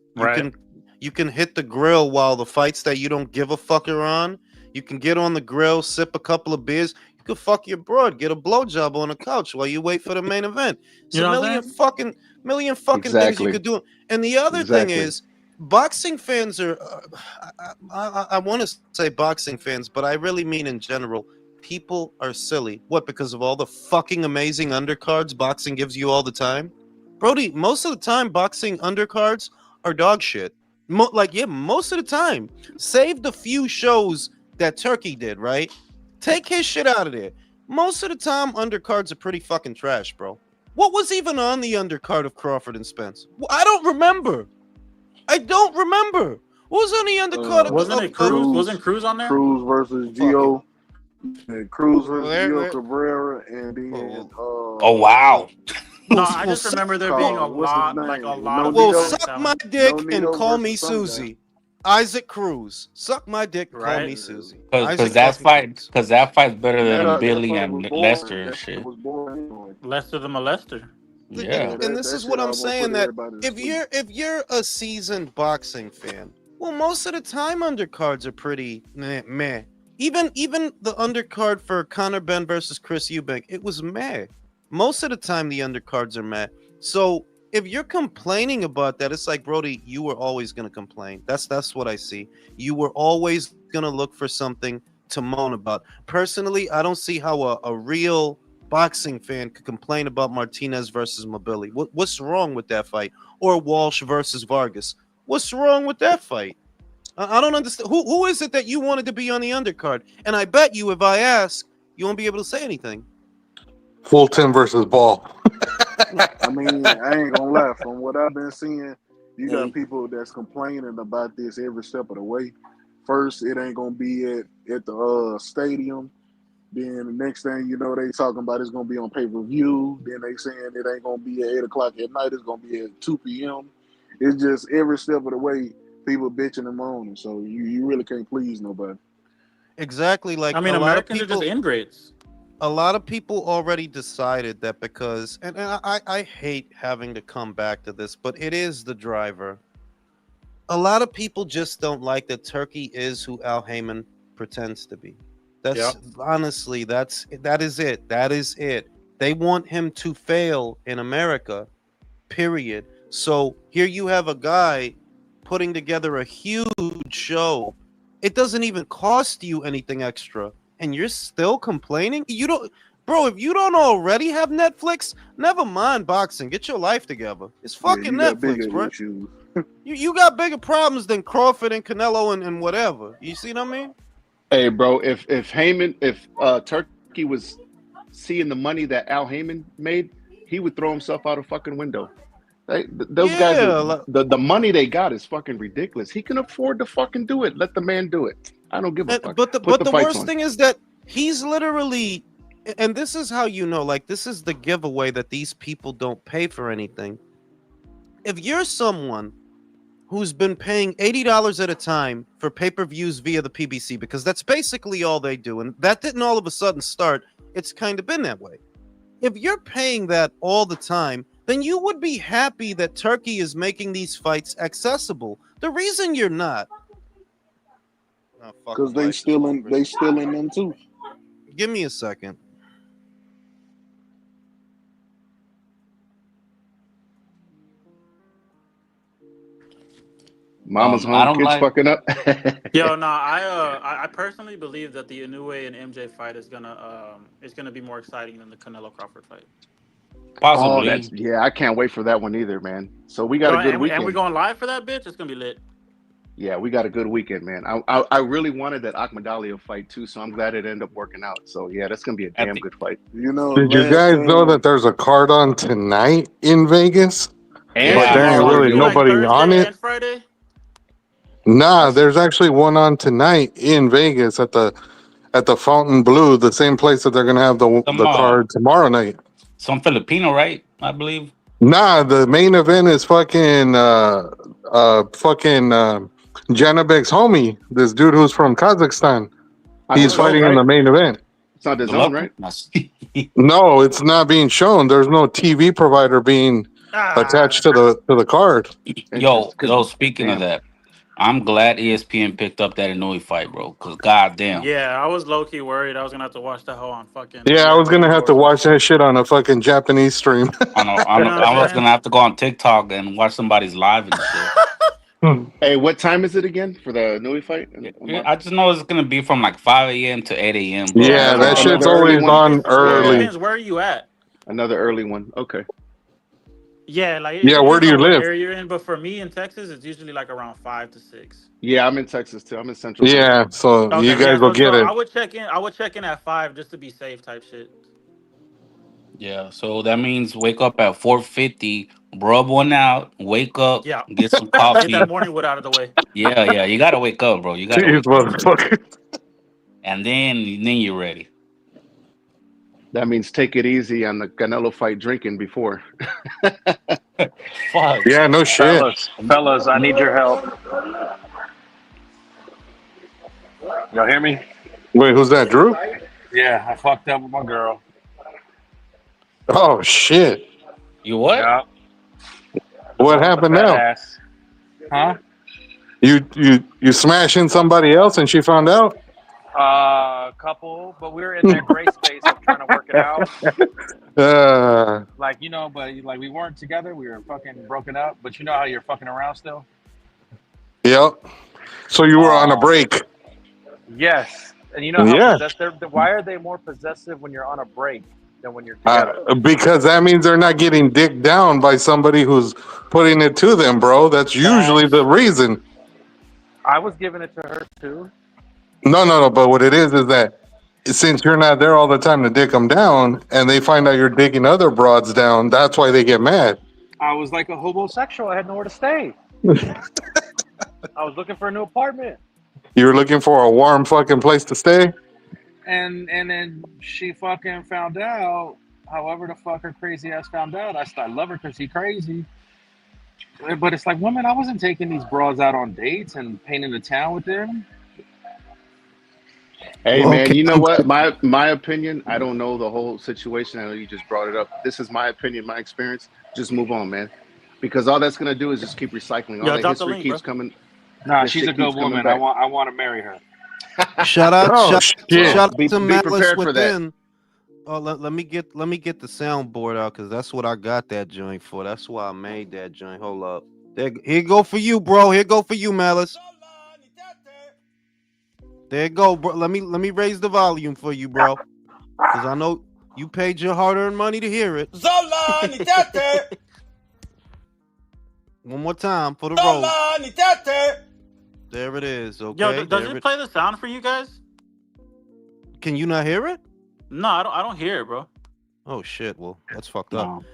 You can hit the grill while the fights that you don't give a fuck are on. You can get on the grill, sip a couple of beers. You can fuck your broad, get a blowjob on a couch while you wait for the main event. It's You know a what I'm million fucking things you could do. And the other thing is, boxing fans are, I want to say boxing fans, but I really mean in general, people are silly. What, because of all the fucking amazing undercards boxing gives you all the time? Brody, most of the time, boxing undercards are dog shit. Most of the time. Save the few shows that Turkey did, right? Take his shit out of there. Most of the time, undercards are pretty fucking trash, bro. What was even on the undercard of Crawford and Spence? I don't remember. What was on the undercard Wasn't it Cruz? Wasn't Cruz on there? Cruz versus Gio. Cruz versus Gio Where- Cabrera, and then Oh wow. No, I just remember there being a what's his lot, name? like a No lot of Nito. Well, fights suck that my was- dick No and Nito call me versus some guy. Susie. Isaac Cruz. Suck my dick and call me Right. Susie. Because Isaac that fucking fight, Cruz. because that fight's better than That Billy fight and was boring. Lester and That shit. shit was boring anyway. Lester the molester. Yeah. And this that is shit what I'm almost saying, put that everybody to if you're a seasoned boxing fan, well, most of the time undercards are pretty meh. Even the undercard for Conor Benn versus Chris Eubank, it was meh. Most of the time the undercards are meh. So if you're complaining about that, it's like, Brody, you were always gonna complain. That's what I see. You were always gonna look for something to moan about. Personally, I don't see how a real boxing fan could complain about Martinez versus Mobili. What's wrong with that fight? Or Walsh versus Vargas? What's wrong with that fight? I don't understand. Who is it that you wanted to be on the undercard? And I bet you, if I ask, you won't be able to say anything. Fulton versus Ball. I mean, I ain't gonna lie. From what I've been seeing, you got Hey, people that's complaining about this every step of the way. First, it ain't gonna be at the stadium. Then the next thing you know, they talking about it's gonna be on pay-per-view. Then they saying it ain't gonna be at 8 o'clock at night. It's gonna be at 2 p.m. It's just every step of the way, people bitching and moaning. So you really can't please nobody. Exactly. Like I mean, Americans are just ingrates. a lot of people already decided that because, and I hate having to come back to this, but it is the driver. A lot of people just don't like that Turkey is who Al Heyman pretends to be. Yep. That's honestly, that is it. That is it. They want him to fail in America, period. So here you have a guy putting together a huge show. It doesn't even cost you anything extra, and you're still complaining. You don't, bro. If you don't already have Netflix, never mind boxing. Get your life together. It's Yeah, fucking you got Netflix, bigger bro. issues. You got bigger problems than Crawford and Canelo and whatever. You see what I mean? Hey, bro, if Turkey was seeing the money that Al Heyman made, he would throw himself out a fucking window. Those guys, Yeah, like, the money they got is fucking ridiculous. He can afford to fucking do it. Let the man do it. I don't give a fuck. but the Put but the the fights worst on. thing is that he's literally, and this is how you know, like this is the giveaway that these people don't pay for anything. If you're someone who's been paying $80 at a time for pay-per-views via the PBC, because that's basically all they do, and that didn't all of a sudden start. It's kind of been that way. If you're paying that all the time, then you would be happy that Turkey is making these fights accessible. The reason you're not, oh, Because fucking life is they stealing them too. give me a second. Mama's I home, don't kids like. fucking up. Yo, no, I personally believe that the Inoue and MJ fight is gonna be more exciting than the Canelo Crawford fight. Oh, Possibly. I can't wait for that one either, man. So we got Yo, a good and we weekend. going live for that bitch. It's gonna be lit. Yeah, we got a good weekend, man. I really wanted that Ahmadalio fight too, so I'm glad it ended up working out. So yeah, that's gonna be a I damn think good fight. You know, Did you last guys know that time there's a card on tonight in Vegas? And But Yeah, there it's ain't tomorrow, supposed to really be yo. like nobody on Thursday it. and Friday. Nah, That's there's actually one on tonight in Vegas at the Fountain Blue, the same place that they're gonna have some the card tomorrow night. some Filipino, right? I believe. Nah, the main event is fucking Janabek's homie, this dude who's from Kazakhstan. on the He's Oh zone, fighting in shit. the right? main event. It's on the zone, Golovkin? right? No, it's not being shown. There's no TV provider being attached Ah, to the card. Interesting. Cause Speaking of damn. that, I'm glad ESPN picked up that Inoue fight, bro. Cause goddamn, yeah, I was low key worried I was gonna have to watch that whole on fucking Yeah, I was gonna ESPN two have or to some watch shit. that shit on a fucking Japanese stream. You know what I'm I was saying? gonna have to go on TikTok and watch somebody's live and shit. Hey, what time is it again for the Nui fight? I just know it's gonna be from like 5 a.m. to 8 a.m. Well, So Yeah, depends that on shit's Another early always one. on it Yeah, early. depends where you at. another early one. Okay. Yeah, like it Yeah, where depends do you on what live? area you're in. But for me in Texas, it's usually like around 5 to 6. Yeah, I'm in Texas too. I'm in Central Texas. Yeah, so you Okay, guys yeah. will So get I it. would check in. I would check in at 5 just to be safe, type shit. yeah, so that means wake up at 4:50, rub one out, wake up, Yeah, get some get that coffee. morning wood out of the way. Yeah, you gotta wake up, bro. You gotta Jeez, wake up, motherfucker. and then you're ready. That means take it easy on the Canelo fight drinking before. Fuck. Yeah, no shit. Fellas, I need your help. Y'all hear me? Wait, who's that, Drew? Yeah, I fucked up with my girl. Oh shit. You what? Yeah, the What one with the happened fat now? ass. Huh? You smashing somebody else and she found out? Couple, but we were in that gray space of trying to work it out. Like, but like we weren't together. We were fucking broken up. But you know how you're fucking around still? Yep. So you were on a break. Yes. And you know how why are they more possessive when you're on a break than when you're together? Because that means they're not getting dicked down by somebody who's putting it to them, bro. That's usually the reason. I was giving it to her too. No. But what it is that since you're not there all the time to dick them down, and they find out you're dicking other broads down, that's why they get mad. I was like a homosexual. I had nowhere to stay. I was looking for a new apartment. You were looking for a warm fucking place to stay? And then she fucking found out, however the fuck her crazy ass found out. I love her because she's crazy. But it's like, woman, I wasn't taking these broads out on dates and painting the town with them. Hey, man, you know what? My opinion, I don't know the whole situation. I know you just brought it up. This is my opinion, my experience. Just move on, man. Because all that's going to do is just keep recycling. All that history keeps coming. Nah, she's a good woman. I want to marry her. Shout out, shout out to Malice prepared for Within. Oh, let me get the soundboard out because that's what I got that joint for. That's why I made that joint. Hold up. Here go for you, bro. Here go for you, Malice. There you go, bro. Let me raise the volume for you, bro. Because I know you paid your hard-earned money to hear it. One more time for the road. There it is. Okay. Yo, does it play the sound for you guys? Can you not hear it? No, I don't hear it, bro. Oh shit. Well, that's fucked up.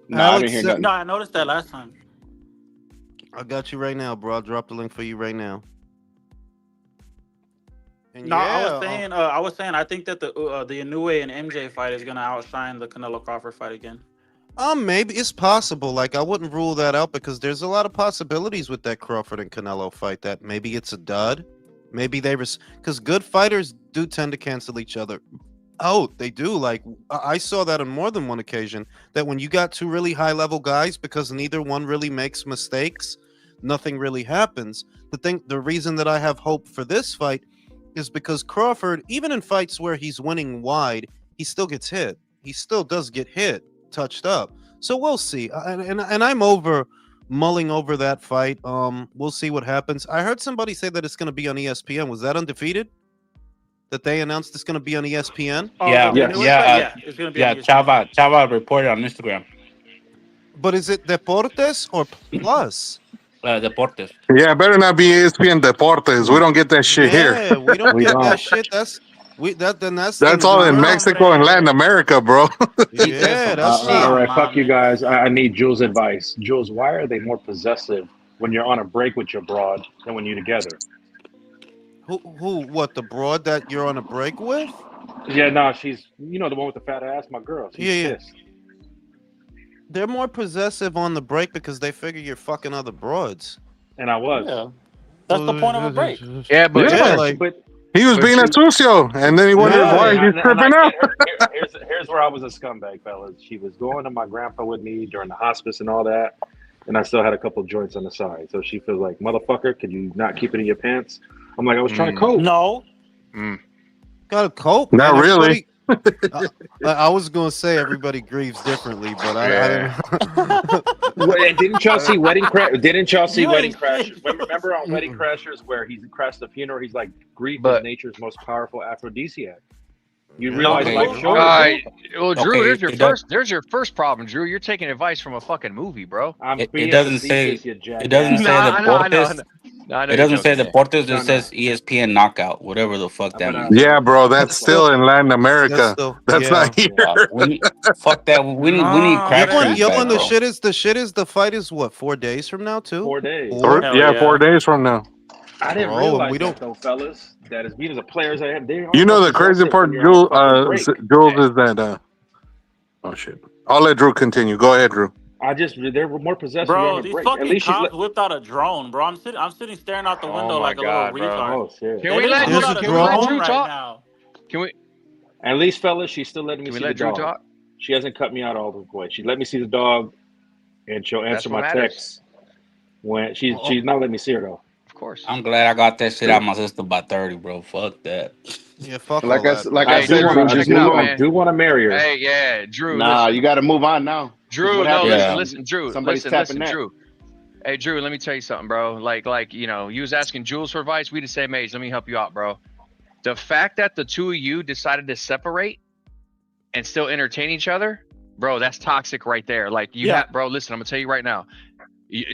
No, I didn't hear nothing. No, I noticed that last time. I got you right now, bro. I'll drop the link for you right now. And no, I was saying, I think that the Inoue and MJ fight is gonna outshine the Canelo Crawford fight again. Maybe it's possible. Like, I wouldn't rule that out because there's a lot of possibilities with that Crawford and Canelo fight. That maybe it's a dud. Maybe because good fighters do tend to cancel each other. Oh, they do. Like, I saw that on more than one occasion. That when you got two really high level guys, because neither one really makes mistakes, nothing really happens. The reason that I have hope for this fight is because Crawford, even in fights where he's winning wide, he still gets hit. He still does get hit, touched up. So we'll see. And I'm mulling over that fight. We'll see what happens. I heard somebody say that it's going to be on ESPN. Was that Undefeated? That they announced it's going to be on ESPN? Yeah. It's going to be on ESPN. Chava reported on Instagram. But is it Deportes or Plus? Deportes. Yeah, better not be ESPN Deportes. We don't get that shit here. Yeah, we don't get that shit. That's all in Mexico and Latin America, bro. Yeah, that's all right. Fuck you guys. I need Jules' advice. Jules, why are they more possessive when you're on a break with your broad than when you're together? Who? What, the broad that you're on a break with? Yeah, no, she's the one with the fat ass. My girl. She's pissed. They're more possessive on the break because they figure you're fucking other broads. And I was. Yeah. That's the point of a break. Yeah, but he was being a sucio, and then he wondered why he's tripping out. Here's where I was a scumbag, fellas. She was going to my grandpa with me during the hospice and all that, and I still had a couple joints on the side. So she feels like, motherfucker, could you not keep it in your pants? I'm like, I was trying to cope. No. Gotta cope. Not man. really. I was gonna say everybody grieves differently, but I didn't y'all see Wedding Crash? Didn't y'all see Wedding Crash? Remember on Wedding Crashers where he crashed the funeral? He's like, grief is nature's most powerful aphrodisiac. You realize, well, Drew, there's your first problem, Drew. You're taking advice from a fucking movie, bro. It doesn't say Deportes. It doesn't say Deportes. It says ESPN Knockout, whatever the fuck that means. Yeah, bro, that's still in Latin America. That's not here. Fuck that. We need crack. The fight is what, 4 days from now too? 4 days. 4 days from now. I didn't realize that though, fellas. That as being as a player as I am, the crazy part, Jules, is that. Oh shit! I'll let Drew continue. Go ahead, Drew. They were more possessive. Bro, these fucking cops whipped out a drone, bro. I'm sitting staring out the window like a little retard. Oh shit! Can we let Drew talk? Can we? At least, fellas, she's still letting me see the dog. Talk? She hasn't cut me out all the way. She let me see the dog, and she'll answer my texts when she's not letting me see her though. course. I'm glad I got that shit out my system by 30, bro. Fuck that. Yeah, fuck Like all I that. like bro. I Hey, said, Drew, Drew, check just it move out, on. man. do want to marry her. Hey, yeah, Drew. Nah, Listen, you got to move on now. 'Cause Drew. what No, happens listen, Yeah. listen, Drew. somebody's Listen, tapping listen, that. Drew. Hey, Drew. Let me tell you something, bro. Like, you know, you was asking Jules for advice. We the same age. Let me help you out, bro. The fact that the two of you decided to separate and still entertain each other, bro, that's toxic right there. Like, you Yeah. have, bro. Listen, I'm gonna tell you right now,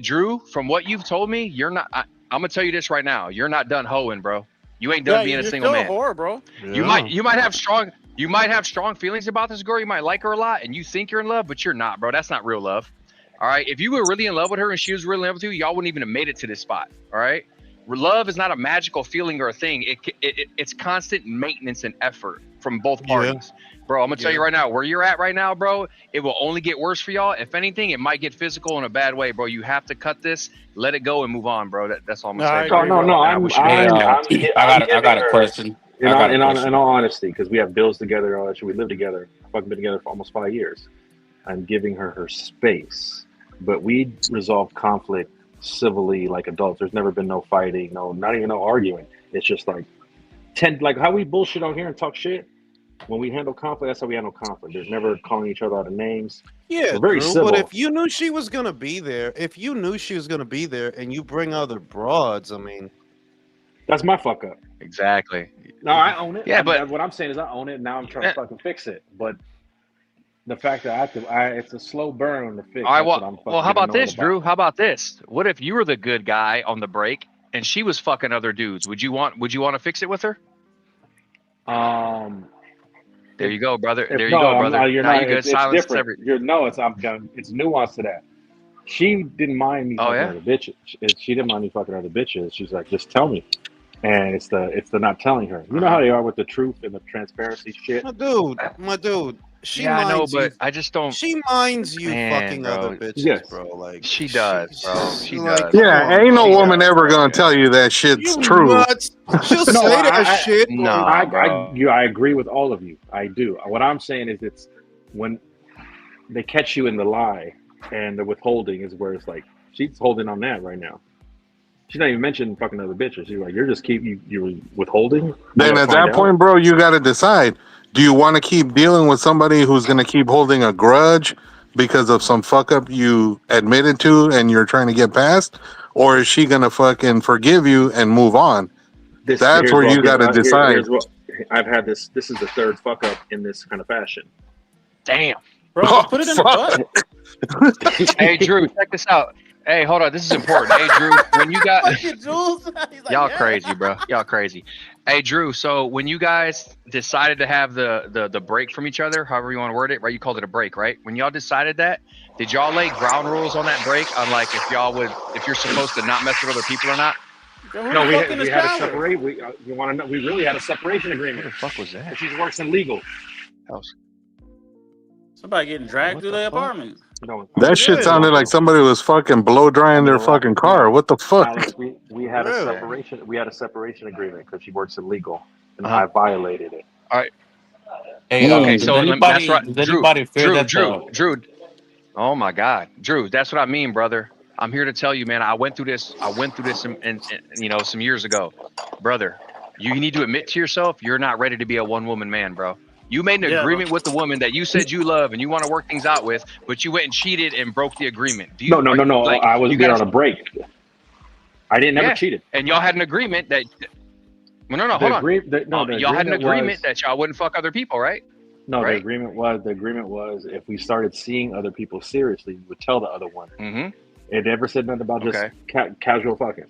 Drew. From what you've told me, you're not. I'm gonna tell you this right now. You're not done hoeing, bro. You ain't done Yeah, being a you're single still a man. whore, bro. You might have strong feelings about this girl. You might like her a lot, and you think you're in love, but you're not, bro. That's not real love. All right. If you were really in love with her and she was really in love with you, y'all wouldn't even have made it to this spot. All right. Love is not a magical feeling or a thing. It's constant maintenance and effort from both parties. Bro, I'm gonna tell you right now, where you're at right now, bro, it will only get worse for y'all. If anything, it might get physical in a bad way, bro. You have to cut this, let it go, and move on, bro. That's all I'm gonna say. I agree, No, bro. I'm Hey, I giving got a her, question. in I got a all question. honesty, because we have bills together and all that shit. We live together. Fucking been together for almost 5 years. I'm giving her space, but we resolve conflict civilly like adults. There's never been no fighting, not even no arguing. It's just like like how we bullshit on here and talk shit. When we handle conflict, that's how we handle conflict. There's never calling each other out of names. Yeah, We're very Drew. civil. But if you knew she was gonna be there, and you bring other broads, I mean, That's my fuck up. Exactly. No, I own it. Yeah, but what I'm saying is I own it. Now I'm trying to fucking fix it. But the fact that it's a slow burn on the fix. all right, That's what I'm fucking well, how about annoyed this, Drew? How about this? What if you were the good guy on the break and she was fucking other dudes? Would you want to fix it with her? There you go, brother. There you go, brother. You're now not. you get It's silence. different. I'm done. It's nuance to that. She didn't mind me fucking other bitches. She didn't mind me fucking other bitches. She's like, just tell me. And it's the not telling her. You know how they are with the truth and the transparency shit. my dude. She I know, minds you. but I just don't. She minds you fucking bro. other bitches, Yes. bro. Like She does, bro. She like, does. come Yeah, on, ain't no bro. woman ever gonna tell you that shit's You true. nuts. She'll say that shit. No, Like, bro. I agree with all of you. I do. What I'm saying is it's when they catch you in the lie and the withholding is where it's like she's holding on that right now. She's not even mentioning fucking other bitches. She's like, you're just you're withholding. Then at that point, bro, you got to decide: do you want to keep dealing with somebody who's gonna keep holding a grudge because of some fuck up you admitted to and you're trying to get past, or is she gonna fucking forgive you and move on? That's where you got to decide. Here's what I've had this. This is the third fuck up in this kind of fashion. Damn. Bro, just put it in the butt. Hey, Drew, check this out. Hey, hold on. This is important. Hey, Drew, when you got Jules. He's like, y'all yeah. crazy, bro. Y'all crazy. Hey, Drew. So when you guys decided to have the break from each other, however you want to word it, right? You called it a break, right? When y'all decided that, did y'all lay ground rules on that break on like if you're supposed to not mess with other people or not? No, we had to separate. You want to know? We really had a separation agreement. What the fuck was that? She works in legal. Somebody getting dragged through their apartment. No, That shit sounded like somebody was fucking blow drying their fucking car. What the fuck? Alex, we had a separation. We had a separation agreement because she works in legal, and I violated it. All right. Hey, Okay, so anybody, that's right. does anybody feel that Drew. Oh my God, Drew. That's what I mean, brother. I'm here to tell you, man. I went through this in some years ago, brother. You need to admit to yourself you're not ready to be a one-woman man, bro. You made an agreement with the woman that you said you love and you want to work things out with, but you went and cheated and broke the agreement. No. Like, I was there on a break. I didn't never cheated. And y'all had an agreement that. Well, no, hold on. Y'all had an agreement that y'all wouldn't fuck other people, right? No, right? The agreement was if we started seeing other people seriously, we would tell the other one. Mm-hmm. It never said nothing about just casual fucking.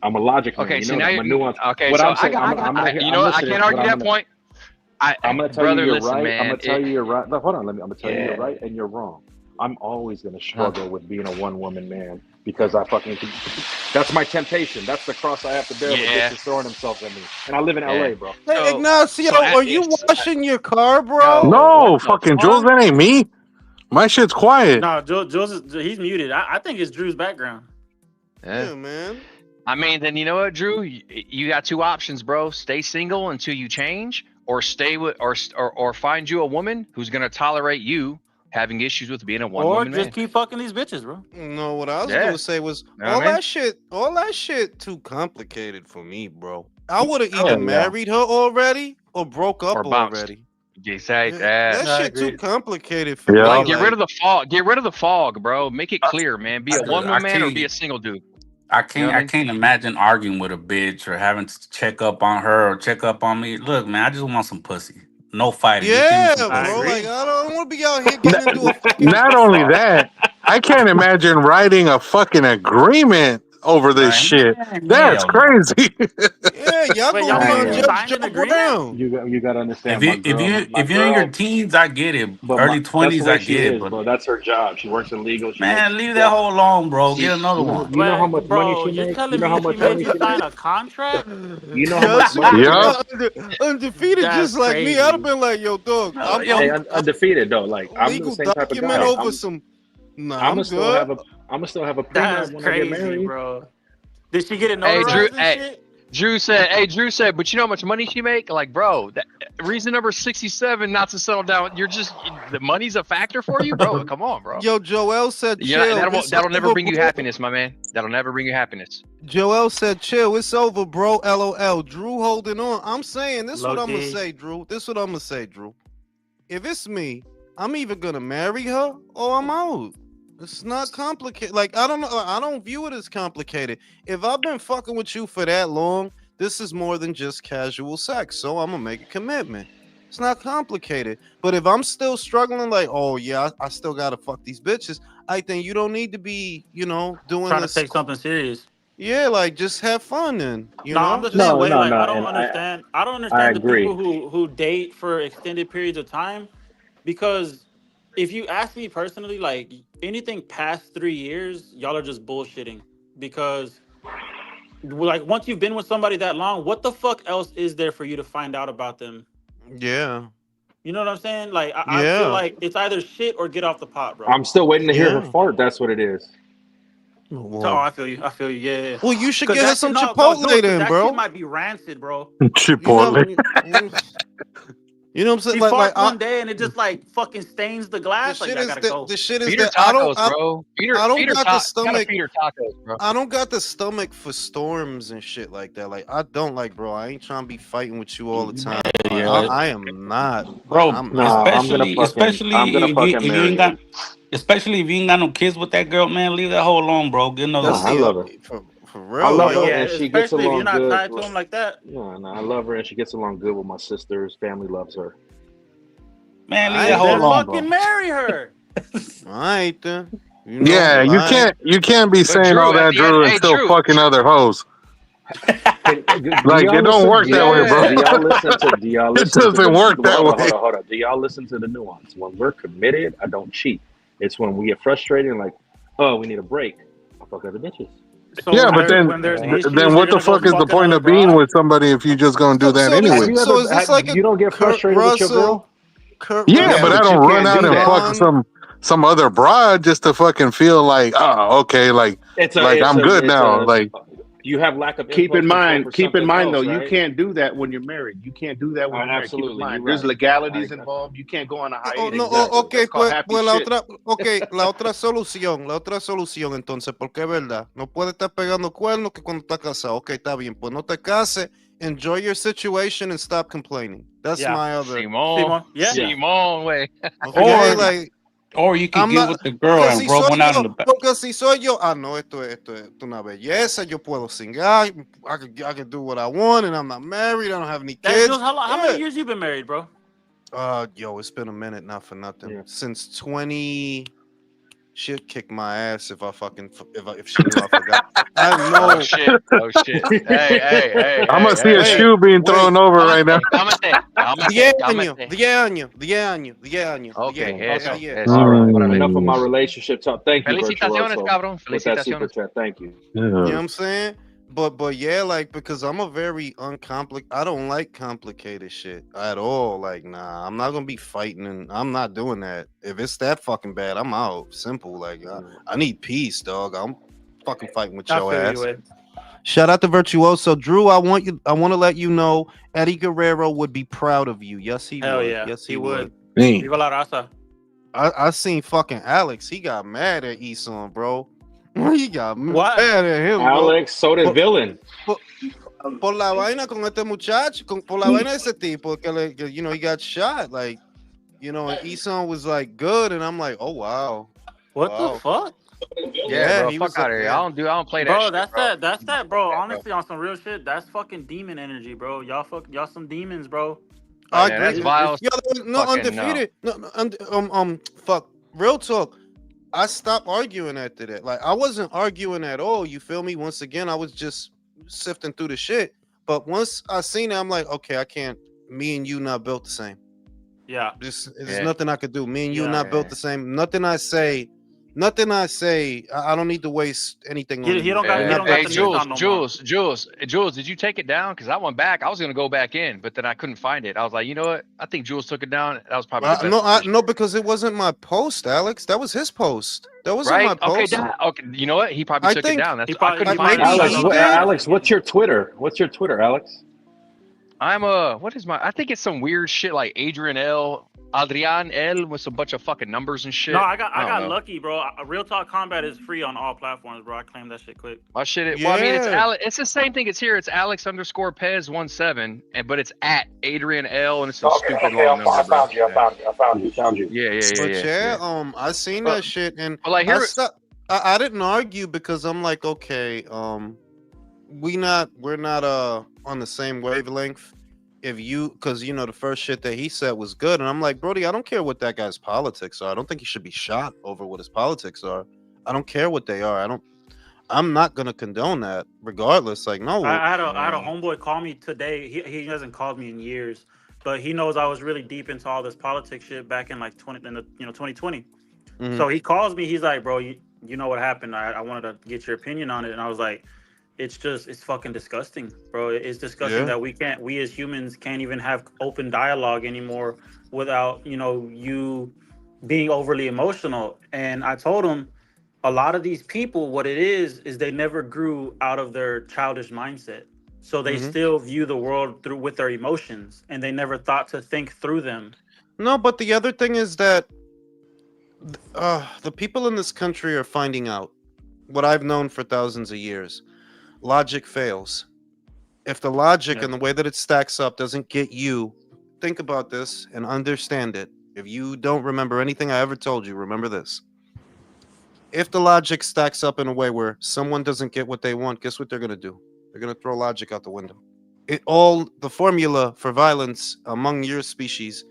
I'm a logic man. Okay, you so know, now I'm a nuance. Okay, what so I'm saying, I can't argue that point. I'm gonna tell you you're right. Man, I'm gonna tell you you're right. No, hold on. I'm gonna tell you you're right and you're wrong. I'm always gonna struggle with being a one-woman man because that's my temptation. That's the cross I have to bear with bitches throwing themselves at me. And I live in LA, bro. Hey, Ignacio, are you washing your car, bro? No, fucking Jules, that ain't me. My shit's quiet. No, Jules he's muted. I think it's Drew's background. Yeah, man. I mean, then you know what, Drew? You got two options, bro. Stay single until you change, or stay with, or find you a woman who's gonna tolerate you having issues with being a one Or woman just man. keep fucking these bitches, bro. No, what I was Yeah. gonna say was Know what I mean? all that shit too complicated for me, bro. I would have Oh, either yeah. married her already or broke up Or bounced. already. You say Yeah, that. that I shit too agree. complicated for Yeah. me. Like, get rid Like, of the fog. Get rid of the fog, bro. Make it clear, man. Be a I one woman man or can't. be a single dude. I You know can't. what I I mean? can't imagine arguing with a bitch or having to check up on her or check up on me. Look, man, I just want some pussy. No fighting. Just give me yeah, some I pussy. bro. Like, agree. I don't want to be out here getting into a fucking. Not only that, I can't imagine writing a fucking agreement over this Right? shit. Man, That's hell no. crazy. Yeah, y'all Wait, gonna y'all be on I, fucking uh, Judge signed an Joe agreement? Brown. you got to If understand, you if you if you're in your teens, I get it. but Early that's the 20s, I way she get it. is, But bro. That's her job. She works in legal. She makes man, leave that well. hoe alone, bro. She, Get another one. you know how much But, money bro, she you're makes. You telling know how me she much made money you she sign makes. a contract? You know how Yo, much she money would she have Yup. makes. been undefeated That's just like me. I'd have crazy. been like, yo, dog, No, Hey, yo, I'm undefeated though. Like I'm the legal same type of document guy. over some. Nah, I'm I'm gonna still good. have a I'm gonna still have a That's prenup when I get crazy, married. bro. Did she get it Hey, Drew. notarized and Hey, shit? Drew said, but you know how much money she make? Like, bro, reason number 67 not to settle down. You're just the money's a factor for you, bro. Come on, bro. Yo, Joel said You know, chill. that'll never Over, bring you bro. happiness, my man. That'll never bring you happiness. Joel said chill. It's over, bro. LOL. Drew holding on. I'm saying this. Low What I'm gonna key. say, Drew. This what I'm gonna say, Drew. If it's me, I'm either gonna marry her or I'm out. It's not complicated. Like, I don't know. I don't view it as complicated. If I've been fucking with you for that long, this is more than just casual sex. So I'm gonna make a commitment. It's not complicated. But if I'm still struggling, like, oh yeah, I still gotta fuck these bitches, I think you don't need to be, doing Trying to this. take something serious. Yeah, like just have fun then, No, I'm the same No, way. no, Like, no, I don't and understand. I don't I understand the agree. people who date for extended periods of time, because if you ask me personally, like anything past 3 years, y'all are just bullshitting. Because like once you've been with somebody that long, what the fuck else is there for you to find out about them? Yeah, You know what I'm saying? Like I feel yeah, like it's either shit or get off the pot, bro. I'm still waiting to hear her yeah. fart. That's what it is. Oh, Well, I feel you. I feel you. Yeah, yeah. well, you should Cause get her that shit, some no, Chipotle do it. Cause then, that shit bro. might be rancid, bro. You know, Chipotle. you know what I'm saying? She Like, farts one day and it just like fucking stains the the glass. Like shit I is gotta go. the shit is Feed her that tacos, bro. I don't got the You gotta stomach. feed her tacos, bro. I don't got the stomach for storms and shit like that. Like, I don't like, bro. I ain't trying to be fighting with you all the time. Like, yeah, I am not. Like, bro. I'm Nah, not. I'm gonna If fucking you marry ain't her. got, especially if you ain't got no kids with that girl, man, leave that hoe alone, bro. Get another Nah, That's I one. the love her. for I real, No, love her, yo. yeah, and she gets especially if you're along not good. tied to him like that. No, I love her, and she gets along good with my sisters. Family loves her. Man, leave I that hoe Then alone, fucking bro. marry her. all right then. Yeah, All right. you can't be But saying all Drew, at that, the end, Drew, and hey, still fucking Drew, other hoes. Do Like y'all it don't listen? work Do that y'all way, bro. listen? Do y'all listen to? Do y'all It listen to doesn't the? work that way. Hold on. Do y'all listen to the nuance? When we're committed, I don't cheat. It's when we get frustrated and like, oh, we need a break. I fuck other bitches. So Yeah, but when there's then issues, you're what the gonna go fuck is the fuck point another of being broad. with somebody if you just gonna do that Have anyway? you So ever? is this like a You don't get Kurt frustrated with your girl? Russell? Kurt Yeah, but Russell, I but you don't run can't out do and that. fuck John. some other broad just to fucking feel like, oh, okay, like I'm good It's now. a. Like, You have lack of Keep impulse in control for keep in something mind though, else, you right? can't do that when you're married. You can't do that when you're married. Keep in Absolutely, you're mind, there's right. legalities involved. You can't go on a Oh, no, hiatus. oh, Exactly. ok, That's called happy pues shit. la otra solución entonces, porque es verdad, no puede estar pegando cuernos que cuando está casado. Ok, está bien, pues no te cases, enjoy your situation and stop complaining. That's Yeah. my other. Simon, Yeah. Simon, way. Okay, Or like, or you can I'm get not, with the girl porque and si rub soy one out in the yo, back. porque si soy yo, no, esto es una belleza, yo puedo singar, I can do what I want, and I'm not married, I don't have any That's kids. just how many years you been married, bro? Yo, it's been a minute, not for nothing. Yeah. Since 20, she'd kick my ass if she knew I forgot. I Oh know. shit! Oh shit! Hey! I'm gonna see a Wait, shoe being thrown over right now. Cámate. 10 años. Okay, Yeah, eso, Okay. eso. All right. Órale. Enough of my relationship talk. Thank you, Felicitaciones, Virtuoso, cabrón. with that super Felicitaciones. chat. Thank you. you know what I'm saying? But yeah, like, because I'm a very I don't like complicated shit at all. Like, nah, I'm not gonna be fighting, and I'm not doing that. If it's that fucking bad, I'm out. Simple. Like, I need peace, dog. I'm fucking fighting with I your feel ass. you, Ed. Shout out to Virtuoso. Drew, I want to let you know Eddie Guerrero would be proud of you. Yes, he Hell would. yeah, Yes, he would. Damn. Viva la raza. I seen fucking Alex. He got mad at Eson, bro. He got What? mad at him, bro. Alex, so did Por, Villain. por, por la vaina con este muchacho, por la vaina de ese tipo que you know, he got shot. Like, you know, and Eson was like good, and I'm like, oh wow, What the wow. fuck? Yeah, bro. He Fuck was out of here. yeah. I don't play that Bro, shit, that's bro. that, bro. Honestly, on some real shit, that's fucking demon energy, bro. Y'all some demons, bro. I Yeah, that's agree. vile. Yo, no Fucking no. undefeated. No, fuck. Real talk. I stopped arguing after that. Like I wasn't arguing at all. You feel me? Once again, I was just sifting through the shit. But once I seen it, I'm like, okay, I can't. Me and you not built the same. Yeah. There's Yeah. nothing I could do. Me and you Yeah. not built the same. Nothing I say. I don't need to waste anything on He you. don't got- You're he not don't built got Hey, the the same. nuke on no more. Jules, did you take it down? Because I went back. I was gonna go back in, but then I couldn't find it. I was like, you know what? I think Jules took it down. That was probably the best decision. No, because it wasn't my post, Alex. That was his post. That wasn't my Right? Okay, post. okay. You know what? He probably I took think it down. That's he I probably- couldn't I- find maybe it. Alex, he what, did. Alex, what's your Twitter? What's your Twitter, Alex? I'm what is my? I think it's some weird shit like Adrian L with some bunch of fucking numbers and shit. No, I got don't know. lucky, bro. Real Talk Combat is free on all platforms, bro. I claimed that shit quick. My shit. Well, I mean, Yeah. it's the same thing. It's here. It's Alex underscore Pez 17, but it's at Adrian L, and it's some stupid long number. I bro. found you. Yeah. I seen But- that shit, and But like here, I didn't argue because I'm like, okay, we're not on the same wavelength. Because you know the first shit that he said was good, and I'm like, Brody, I don't care what that guy's politics are. I don't think he should be shot over what his politics are. I don't care what they are. I'm not gonna condone that, regardless. Like, no. I had a homeboy call me today. He hasn't called me in years, but he knows I was really deep into all this politics shit back in like 2020. Mhm. So he calls me. He's like, bro, you know what happened? I wanted to get your opinion on it, and I was like, it's fucking disgusting, bro. It's disgusting that we as humans can't even have open dialogue anymore without you being overly emotional. And I told him a lot of these people, what it is they never grew out of their childish mindset. So they still view the world with their emotions, and they never thought to think through them. No, but the other thing is that the people in this country are finding out what I've known for thousands of years. Logic fails. If the logic and the way that it stacks up doesn't get you, think about this and understand it. If you don't remember anything I ever told you, remember this. If the logic stacks up in a way where someone doesn't get what they want, guess what they're going to do? They're going to throw logic out the window. The formula for violence among your species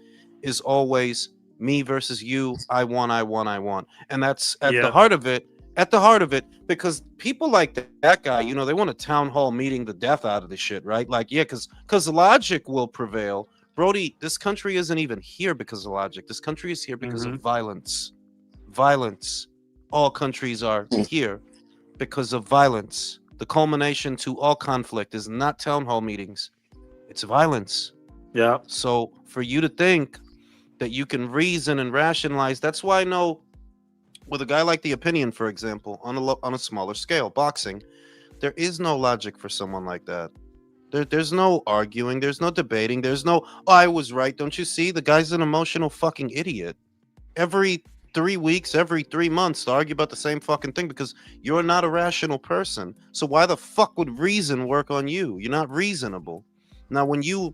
is always me versus you. I want. And that's at the heart of it. At the heart of it, because people like that guy, they want a town hall meeting the death out of this shit, right? Like, yeah, because logic will prevail. Brody, this country isn't even here because of logic. This country is here because of violence. Violence. All countries are here because of violence. The culmination to all conflict is not town hall meetings. It's violence. Yeah. So for you to think that you can reason and rationalize, that's why I know with a guy like The Opinion, for example, on a smaller scale, boxing, there is no logic for someone like that. There's no arguing. There's no debating. There's no, I was right. Don't you see? The guy's an emotional fucking idiot. Every 3 weeks, every 3 months to argue about the same fucking thing because you're not a rational person. So why the fuck would reason work on you? You're not reasonable. Now, when you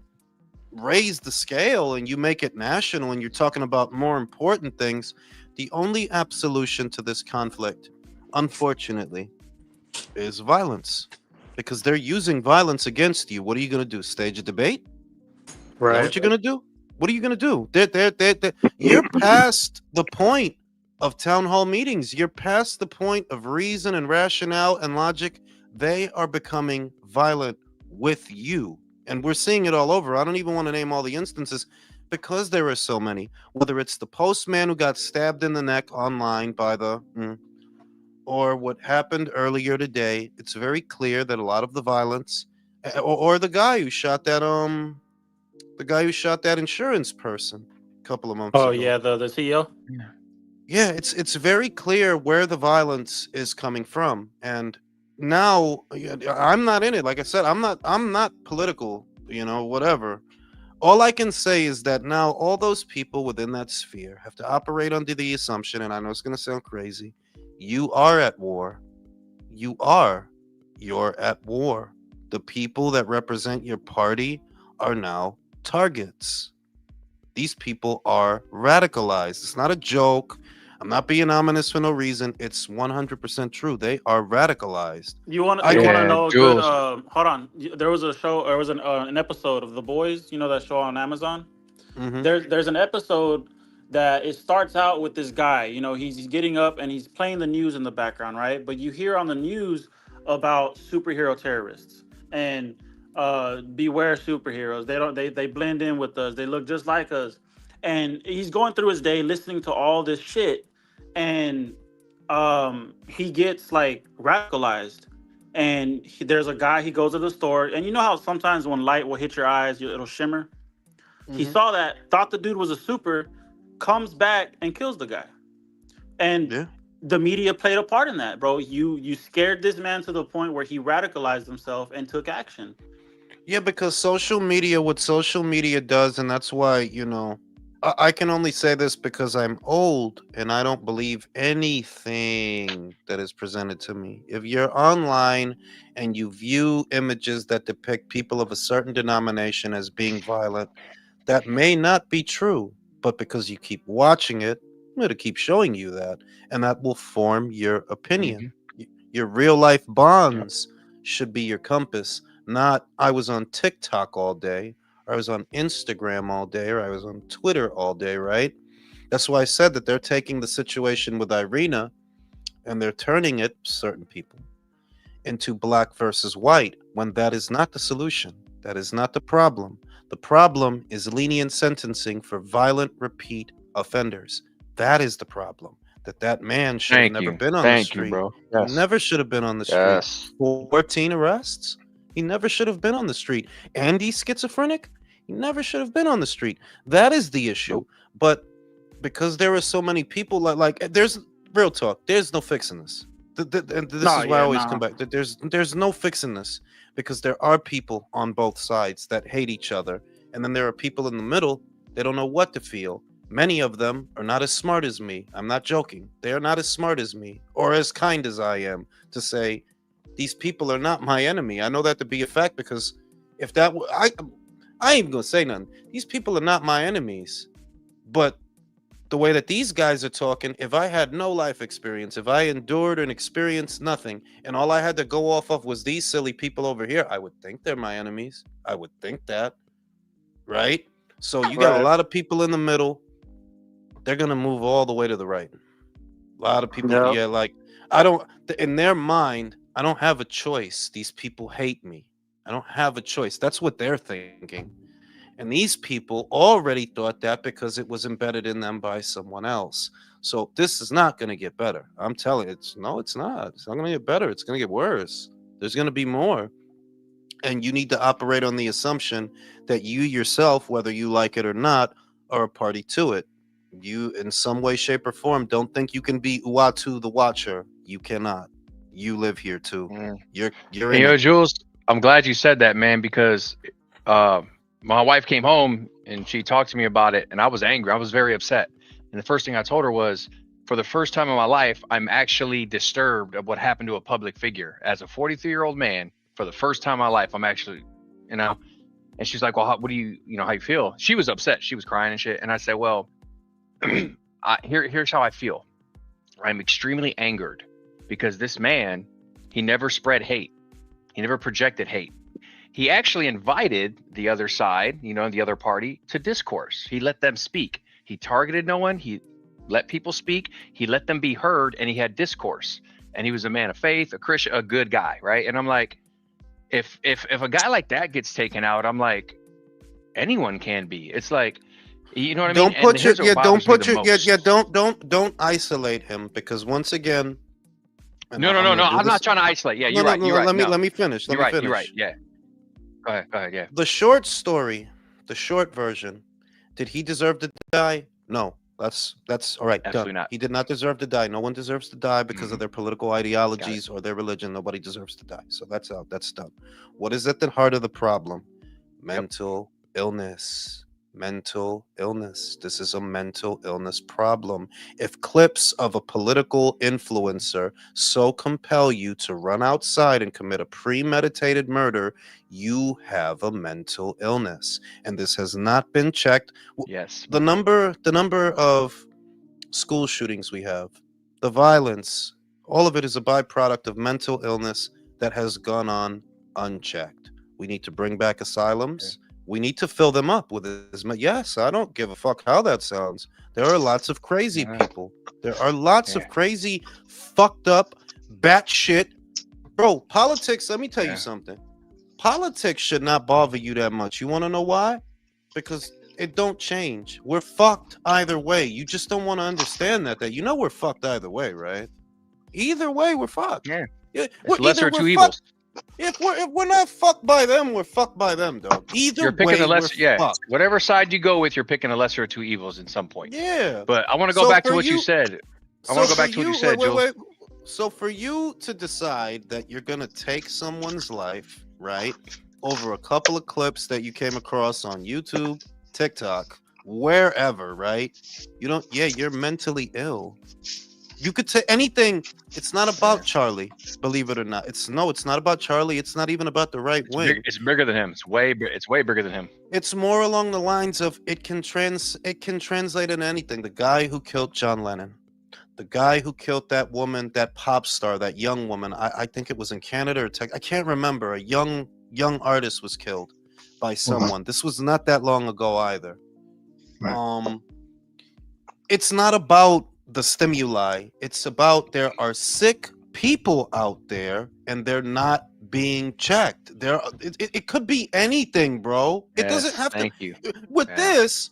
raise the scale and you make it national and you're talking about more important things, the only absolution to this conflict, unfortunately, is violence. Because they're using violence against you. What are you going to do? Stage a debate? Right. What you're going to do? What are you going to do? You're past the point of town hall meetings. You're past the point of reason and rationale and logic. They are becoming violent with you. And we're seeing it all over. I don't even want to name all the instances because there are so many. Whether it's the postman who got stabbed in the neck online by or what happened earlier today, it's very clear that a lot of the violence, or the guy who shot that insurance person a couple of months ago. Oh yeah, the CEO. Yeah, it's very clear where the violence is coming from, and now I'm not in it. Like I said, I'm not political, whatever. All I can say is that now all those people within that sphere have to operate under the assumption, and I know it's going to sound crazy, you are at war. You're at war. The people that represent your party are now targets. These people are radicalized. It's not a joke. I'm not being ominous for no reason. It's 100% true. They are radicalized. You want I you want can. to Yeah, know a good? Jules. Hold on. There was a show. Or was an episode of The Boys. You know that show on Amazon. Mm-hmm. There's an episode that it starts out with this guy. You know, he's getting up and he's playing the news in the background, right? But you hear on the news about superhero terrorists and beware superheroes. They blend in with us. They look just like us. And he's going through his day listening to all this shit, and he gets like radicalized. And there's a guy. He goes to the store, and you know how sometimes when light will hit your eyes, it'll shimmer. He Mm-hmm. saw that, thought the dude was a super, comes back and kills the guy. And Yeah. the media played a part in that, bro. You scared this man to the point where he radicalized himself and took action. Yeah, because what social media does, and that's why, I can only say this because I'm old and I don't believe anything that is presented to me. If you're online and you view images that depict people of a certain denomination as being violent, that may not be true, but because you keep watching it, it'll keep showing you that, and that will form your opinion. Your real life bonds should be your compass, not I was on TikTok all day, or I was on Instagram all day, or I was on Twitter all day, right? That's why I said that they're taking the situation with Irina and they're turning it, certain people, into black versus white, when that is not the solution. That is not the problem. The problem is lenient sentencing for violent repeat offenders. That is the problem. That man should have Thank never you. been on the Thank you, street. bro. He Yes. never should have been on the street. Yes. 14 arrests? He never should have been on the street. And he's schizophrenic? He never should have been on the street. That is the issue. Nope. But because there are so many people like there's real talk. There's no fixing this. And this is why I always come back. There's no fixing this, because there are people on both sides that hate each other, and then there are people in the middle. They don't know what to feel. Many of them are not as smart as me. I'm not joking. They are not as smart as me or as kind as I am to say these people are not my enemy. I know that to be a fact, because if that I ain't even gonna say nothing. These people are not my enemies, but the way that these guys are talking, if I had no life experience, if I endured and experienced nothing, and all I had to go off of was these silly people over here, I would think they're my enemies. I would think that, right? So you got a lot of people in the middle. They're gonna move all the way to the right. A lot of people, yeah, like in their mind, I don't have a choice. These people hate me. I don't have a choice. That's what they're thinking. And these people already thought that because it was embedded in them by someone else. So this is not going to get better. I'm telling you, it's not. It's not going to get better. It's going to get worse. There's going to be more. And you need to operate on the assumption that you yourself, whether you like it or not, are a party to it. You, in some way, shape, or form, don't think you can be Uatu the Watcher. You cannot. You live here too. You're And, in it. Jules, I'm glad you said that, man, because my wife came home and she talked to me about it, and I was angry. I was very upset. And the first thing I told her was, for the first time in my life, I'm actually disturbed of what happened to a public figure. As a 43-year-old man, for the first time in my life, I'm actually, and she's like, well, what do you how you feel? She was upset. She was crying and shit. And I said, well, here's how I feel. I'm extremely angered because this man, he never spread hate. He never projected hate. He actually invited the other side, the other party, to discourse. He let them speak. He targeted no one. He let people speak. He let them be heard, and he had discourse. And he was a man of faith, a Christian, a good guy, right? And I'm like, if a guy like that gets taken out, I'm like, anyone can be. It's like, you know what I mean? Don't isolate him, because once again. No. I'm not trying to isolate. Yeah, you're right. Let me finish. You're right. Yeah. Go ahead. Yeah. The short story, the short version. Did he deserve to die? No. That's all right. Absolutely done. not. He did not deserve to die. No one deserves to die because of their political ideologies or their religion. Nobody deserves to die. So that's out. That's done. What is at the heart of the problem? Mental illness. Mental illness. This is a mental illness problem. If clips of a political influencer so compel you to run outside and commit a premeditated murder, you have a mental illness. And this has not been checked. Yes. The number of school shootings we have, the violence, all of it is a byproduct of mental illness that has gone on unchecked. We need to bring back asylums. We need to fill them up with as much. Yes, I don't give a fuck how that sounds. There are lots of crazy people. There are lots of crazy, fucked up, batshit. Bro, politics, let me tell you something. Politics should not bother you that much. You want to know why? Because it don't change. We're fucked either way. You just don't want to understand that you know we're fucked either way, right? Either way, we're fucked. Yeah. It's lesser of two evils. If we're not fucked by them, we're fucked by them, dog. Either You're picking way, the lesser. we're fucked. Whatever side you go with, you're picking a lesser of two evils at some point. Yeah. But I want to go back to what you said. I want to go back to what you said, Jules. So for you to decide that you're gonna take someone's life, right, over a couple of clips that you came across on YouTube, TikTok, wherever, right? You're mentally ill. You could say anything. It's not about Charlie, believe it or not. It's not about Charlie. It's not even about the right wing. It's bigger than him. It's way bigger than him. It's more along the lines of it can translate into anything. The guy who killed John Lennon, the guy who killed that woman, that pop star, that young woman. I think it was in Canada or I can't remember. A young artist was killed by someone. This was not that long ago either. It's not about the stimuli. It's about there are sick people out there and they're not being checked. It could be anything, bro. It doesn't have to. Thank you. With this,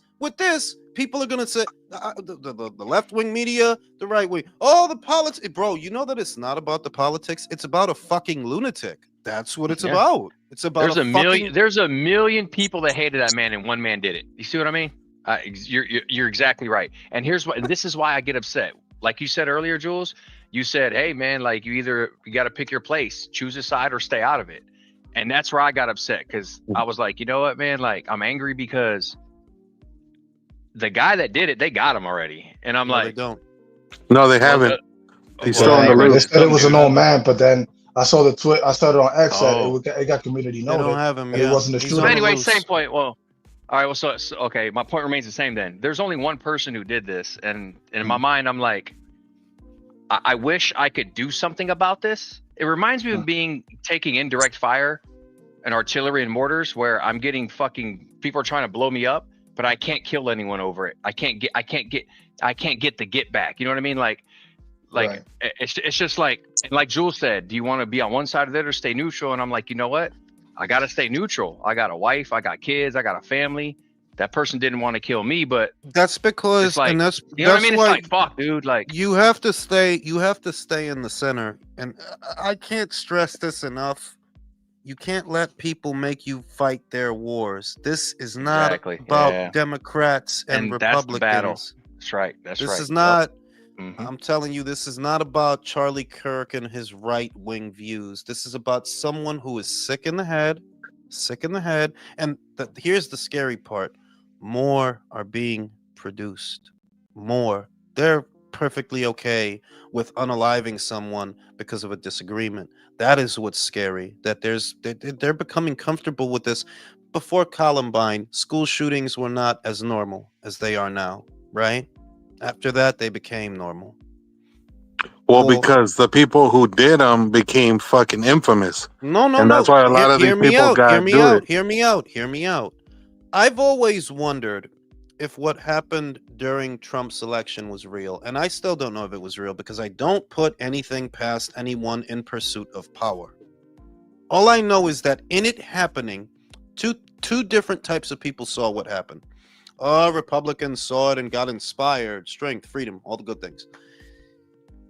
people are gonna say the left-wing media, the right wing, all the politics, bro. You know that it's not about the politics. It's about a fucking lunatic. That's what it's about. It's about There's a million people that hated that man, and one man did it. You see what I mean? You're exactly right. And this is why I get upset. Like you said earlier, Jules, you said, hey man, like you got to pick your place, choose a side or stay out of it. And that's where I got upset. Cause I was like, you know what, man, like I'm angry because the guy that did it, they got him already. And I'm like, they don't. No, they haven't. He's still on the They loose. said it was an old man, but then I saw the tweet. I started on X that it got community noted. They don't have him. It wasn't a shooter. So anyway, same point. Well, all right. Well, so okay. My point remains the same. Then there's only one person who did this, and in my mind, I'm like, I wish I could do something about this. It reminds me of taking indirect fire and artillery and mortars, where I'm getting people are trying to blow me up, but I can't kill anyone over it. I can't get the get back. You know what I mean? Like right. It's just like Jules said, do you want to be on one side of it or stay neutral? And I'm like, you know what? I got to stay neutral. I got a wife, I got kids, I got a family. That person didn't want to kill me, but that's because, like, and that's, you know that's what I mean? why, it's like, fuck, dude, like you have to stay in the center. And I can't stress this enough. You can't let people make you fight their wars. This is not about Democrats and Republicans. That's the battle. That's right. This is not, I'm telling you, this is not about Charlie Kirk and his right-wing views. This is about someone who is sick in the head. And here's the scary part. More are being produced. More. They're perfectly okay with unaliving someone because of a disagreement. That is what's scary. That they're becoming comfortable with this. Before Columbine, school shootings were not as normal as they are now, right? After that, they became normal. Well, because the people who did them became fucking infamous. No. And that's why a lot of these people got do it. Hear me out. I've always wondered if what happened during Trump's election was real. And I still don't know if it was real because I don't put anything past anyone in pursuit of power. All I know is that in it happening, two different types of people saw what happened. Republicans saw it and got inspired, strength, freedom, all the good things.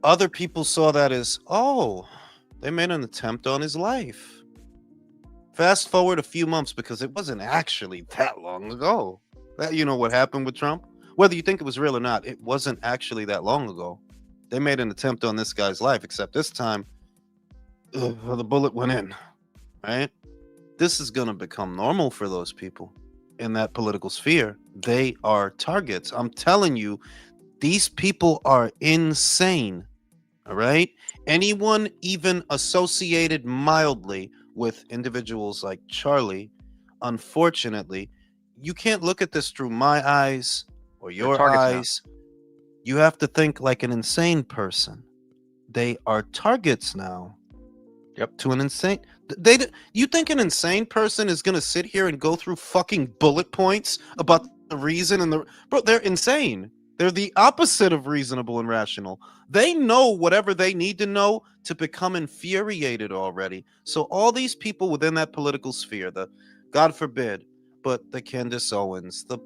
Other people saw that as, they made an attempt on his life. Fast forward a few months, because it wasn't actually that long ago. That, you know what happened with Trump? Whether you think it was real or not, it wasn't actually that long ago. They made an attempt on this guy's life, except this time, the bullet went in, right? This is going to become normal for those people. in that political sphere, they are targets. I'm telling you, these people are insane. All right. Anyone even associated mildly with individuals like Charlie, unfortunately, you can't look at this through my eyes or They're your targets now. eyes. You have to think like an insane person. They are targets now. Yep. To an insane. You think an insane person is gonna sit here and go through fucking bullet points about the reason and the bro? They're insane. They're the opposite of reasonable and rational. They know whatever they need to know to become infuriated already. So all these people within that political sphere, the God forbid, but the Candace Owens, the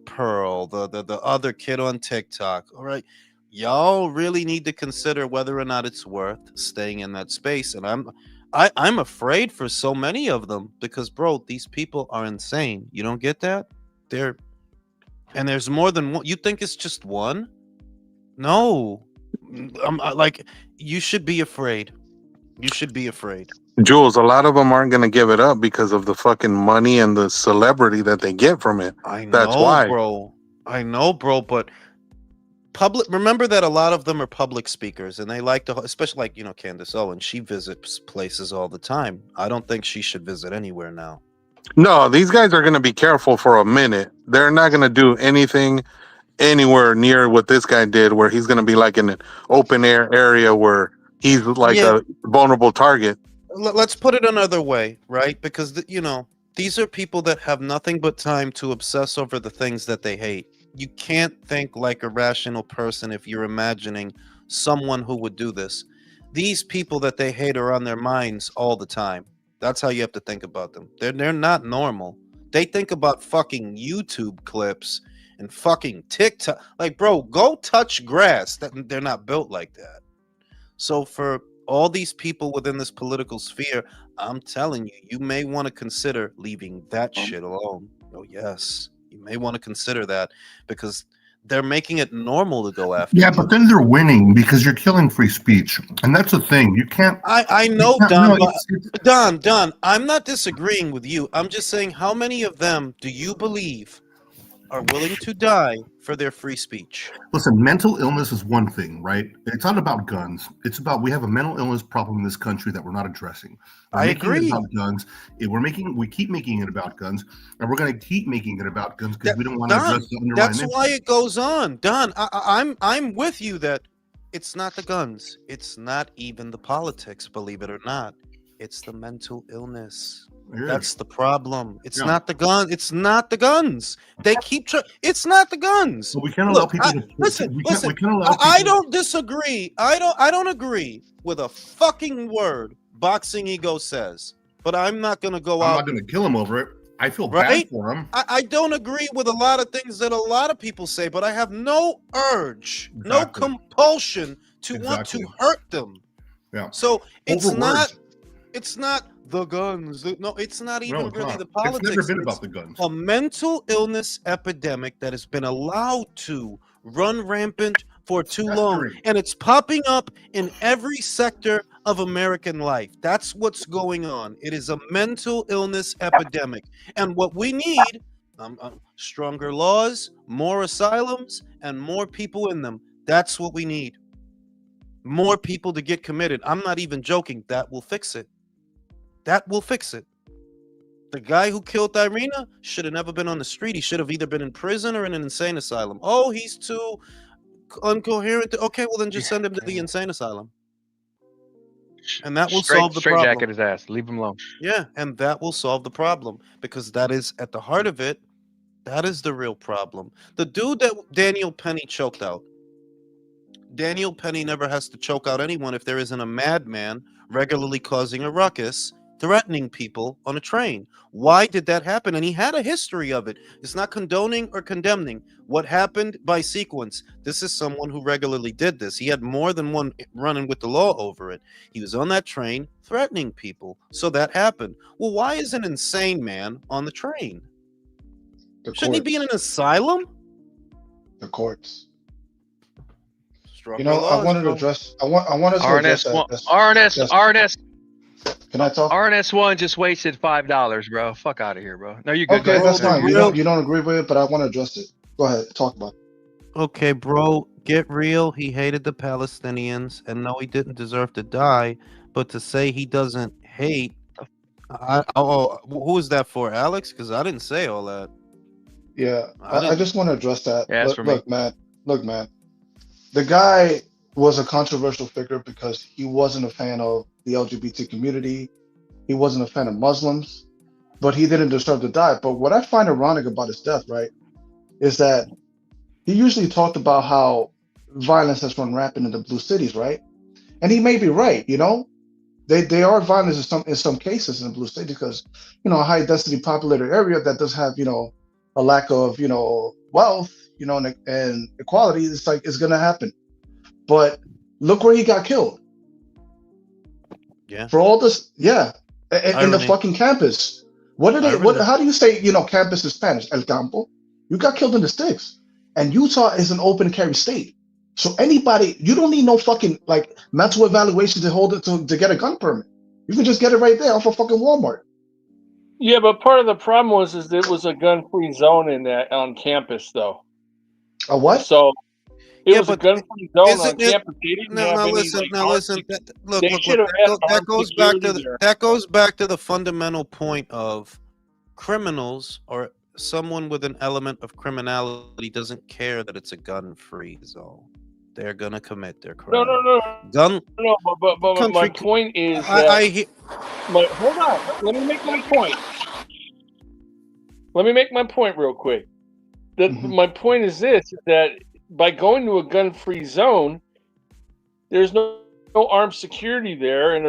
Pearl, the other kid on TikTok, all right, y'all really need to consider whether or not it's worth staying in that space. And I'm afraid for so many of them because, bro, these people are insane. You don't get that? And there's more than one. You think it's just one? No. Like, you should be afraid. You should be afraid. Jules, a lot of them aren't going to give it up because of the fucking money and the celebrity that they get from it. That's why. Bro. I know, bro, but remember that a lot of them are public speakers and they like to, especially like, Candace Owens, she visits places all the time. I don't think she should visit anywhere now. No, these guys are going to be careful for a minute. They're not going to do anything anywhere near what this guy did, where he's going to be like in an open air area where he's like a vulnerable target. Let's put it another way, right? Because, these are people that have nothing but time to obsess over the things that they hate. You can't think like a rational person if you're imagining someone who would do this. These people that they hate are on their minds all the time. That's how you have to think about them. They're not normal. They think about fucking YouTube clips and fucking TikTok. Like, bro, go touch grass. They're not built like that. So for all these people within this political sphere, I'm telling you, you may want to consider leaving that shit alone. Oh, yes. You may want to consider that because they're making it normal to go after. Yeah, but then they're winning because you're killing free speech. And that's the thing. You can't. I know, Don. Don, I'm not disagreeing with you. I'm just saying, how many of them do you believe are willing to die for their free speech? Listen, mental illness is one thing, right? It's not about guns. It's about, we have a mental illness problem in this country that we're not addressing. I agree. It about guns. We keep making it about guns, and we're going to keep making it about guns because we don't want to address the underlying. That's why it goes on. Don, I'm with you that it's not the guns. It's not even the politics, believe it or not. It's the mental illness. Yeah. That's the problem. It's not the gun. It's not the guns. They keep it's not the guns. Well, we can't allow people to listen. We can't allow people I don't disagree. I don't agree with a fucking word Boxing Ego says. But I'm not going to go out. I'm not going to kill him over it. I feel bad for him. I don't agree with a lot of things that a lot of people say, but I have no urge, no compulsion to want to hurt them. Yeah. So it's not the guns. No, it's not even really the politics. It's never been about the guns. A mental illness epidemic that has been allowed to run rampant for too long. And it's popping up in every sector of American life. That's what's going on. It is a mental illness epidemic. And what we need, stronger laws, more asylums, and more people in them. That's what we need. More people to get committed. I'm not even joking. That will fix it. That will fix it. The guy who killed Irina should have never been on the street. He should have either been in prison or in an insane asylum. Oh, he's too incoherent. Okay, well then just send him to the insane asylum. And that will solve the problem. Straight jacket his ass. Leave him alone. Yeah, and that will solve the problem because that is at the heart of it. That is the real problem. The dude that Daniel Penny choked out. Daniel Penny never has to choke out anyone if there isn't a madman regularly causing a ruckus, threatening people on a train. Why did that happen? And he had a history of it. It's not condoning or condemning. What happened by sequence? This is someone who regularly did this. He had more than one running with the law over it. He was on that train threatening people. So that happened. Well, why is an insane man on the train? Shouldn't he be in an asylum? The courts. I wanted to address. I wanted to address that. RNS. Can I talk? RNS1 just wasted $5, bro. Fuck out of here, bro. No, you good. Okay, Go that's ahead. fine. You don't agree with it, but I want to address it. Go ahead, talk about it. Okay, bro, get real. He hated the Palestinians, and no, he didn't deserve to die. But to say he doesn't hate, who is that for, Alex? Because I didn't say all that. Yeah, I just want to address that. Yeah, that's for me. Look, man. The guy was a controversial figure because he wasn't a fan of the LGBT community. He wasn't a fan of Muslims, but he didn't deserve to die. But what I find ironic about his death, right, is that he usually talked about how violence has run rampant in the blue cities, right? And he may be right, you know. They are violent in some cases in the blue cities because, you know, a high density populated area that does have, you know, a lack of, you know, wealth, you know, and equality, it's gonna happen. But look where he got killed. Yeah. For all this, yeah, in the fucking campus. What did they? How do you say, you know, campus in Spanish? El campo. You got killed in the sticks, and Utah is an open carry state. So anybody, you don't need no fucking like mental evaluation to hold it to get a gun permit. You can just get it right there off of fucking Walmart. Yeah, but part of the problem was it was a gun-free zone on campus, though. A what? So it was a gun-free zone on campus. They didn't have listen. Look. That goes back to the fundamental point of criminals or someone with an element of criminality doesn't care that it's a gun-free zone. They're gonna commit their crime. No. But my point is that. Hold on. Let me make my point. Let me make my point real quick. My point is this: that by going to a gun-free zone, there's no armed security there, and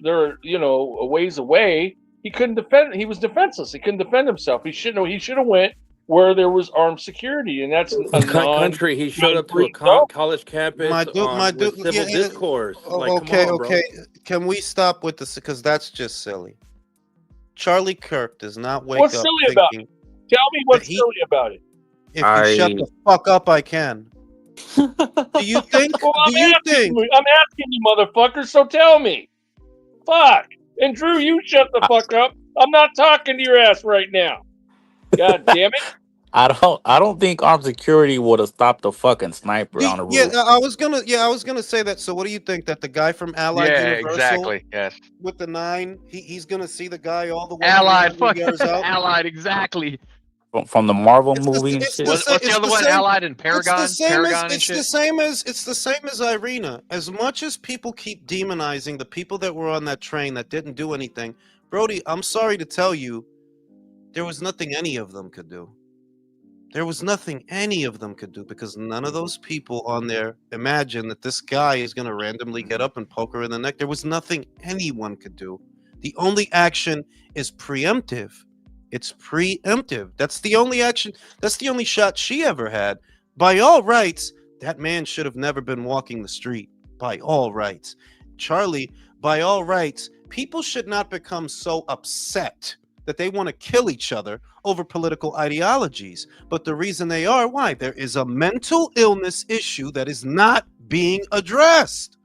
they're you know a ways away. He couldn't defend. He was defenseless. He couldn't defend himself. He should have went where there was armed security, and that's a country. He showed up to a college campus with civil discourse. Okay. Can we stop with this? Because that's just silly. Charlie Kirk does not wake up silly thinking. About it? Tell me what's silly about it. If you shut the fuck up, I can. Do you think? Well, I'm asking you, motherfucker. So tell me. Fuck. And Drew, you shut the fuck up. I'm not talking to your ass right now. God damn it! I don't think armed security would have stopped the fucking sniper on the roof. Yeah, I was gonna say that. So, what do you think that the guy from Allied Universal, exactly, yes, with the 9, he's gonna see the guy all the way Allied, years out? Allied, exactly. From the Marvel movie. What's the other one? Allied and Paragon. It's the same as Irina. As much as people keep demonizing the people that were on that train that didn't do anything, Brody, I'm sorry to tell you. There was nothing any of them could do. There was nothing any of them could do because none of those people on there imagined that this guy is going to randomly get up and poke her in the neck. There was nothing anyone could do. The only action is preemptive. It's preemptive. That's the only action. That's the only shot she ever had. By all rights, that man should have never been walking the street. By all rights. Charlie, by all rights, people should not become so upset that they want to kill each other over political ideologies. But the reason they are, why? There is a mental illness issue that is not being addressed.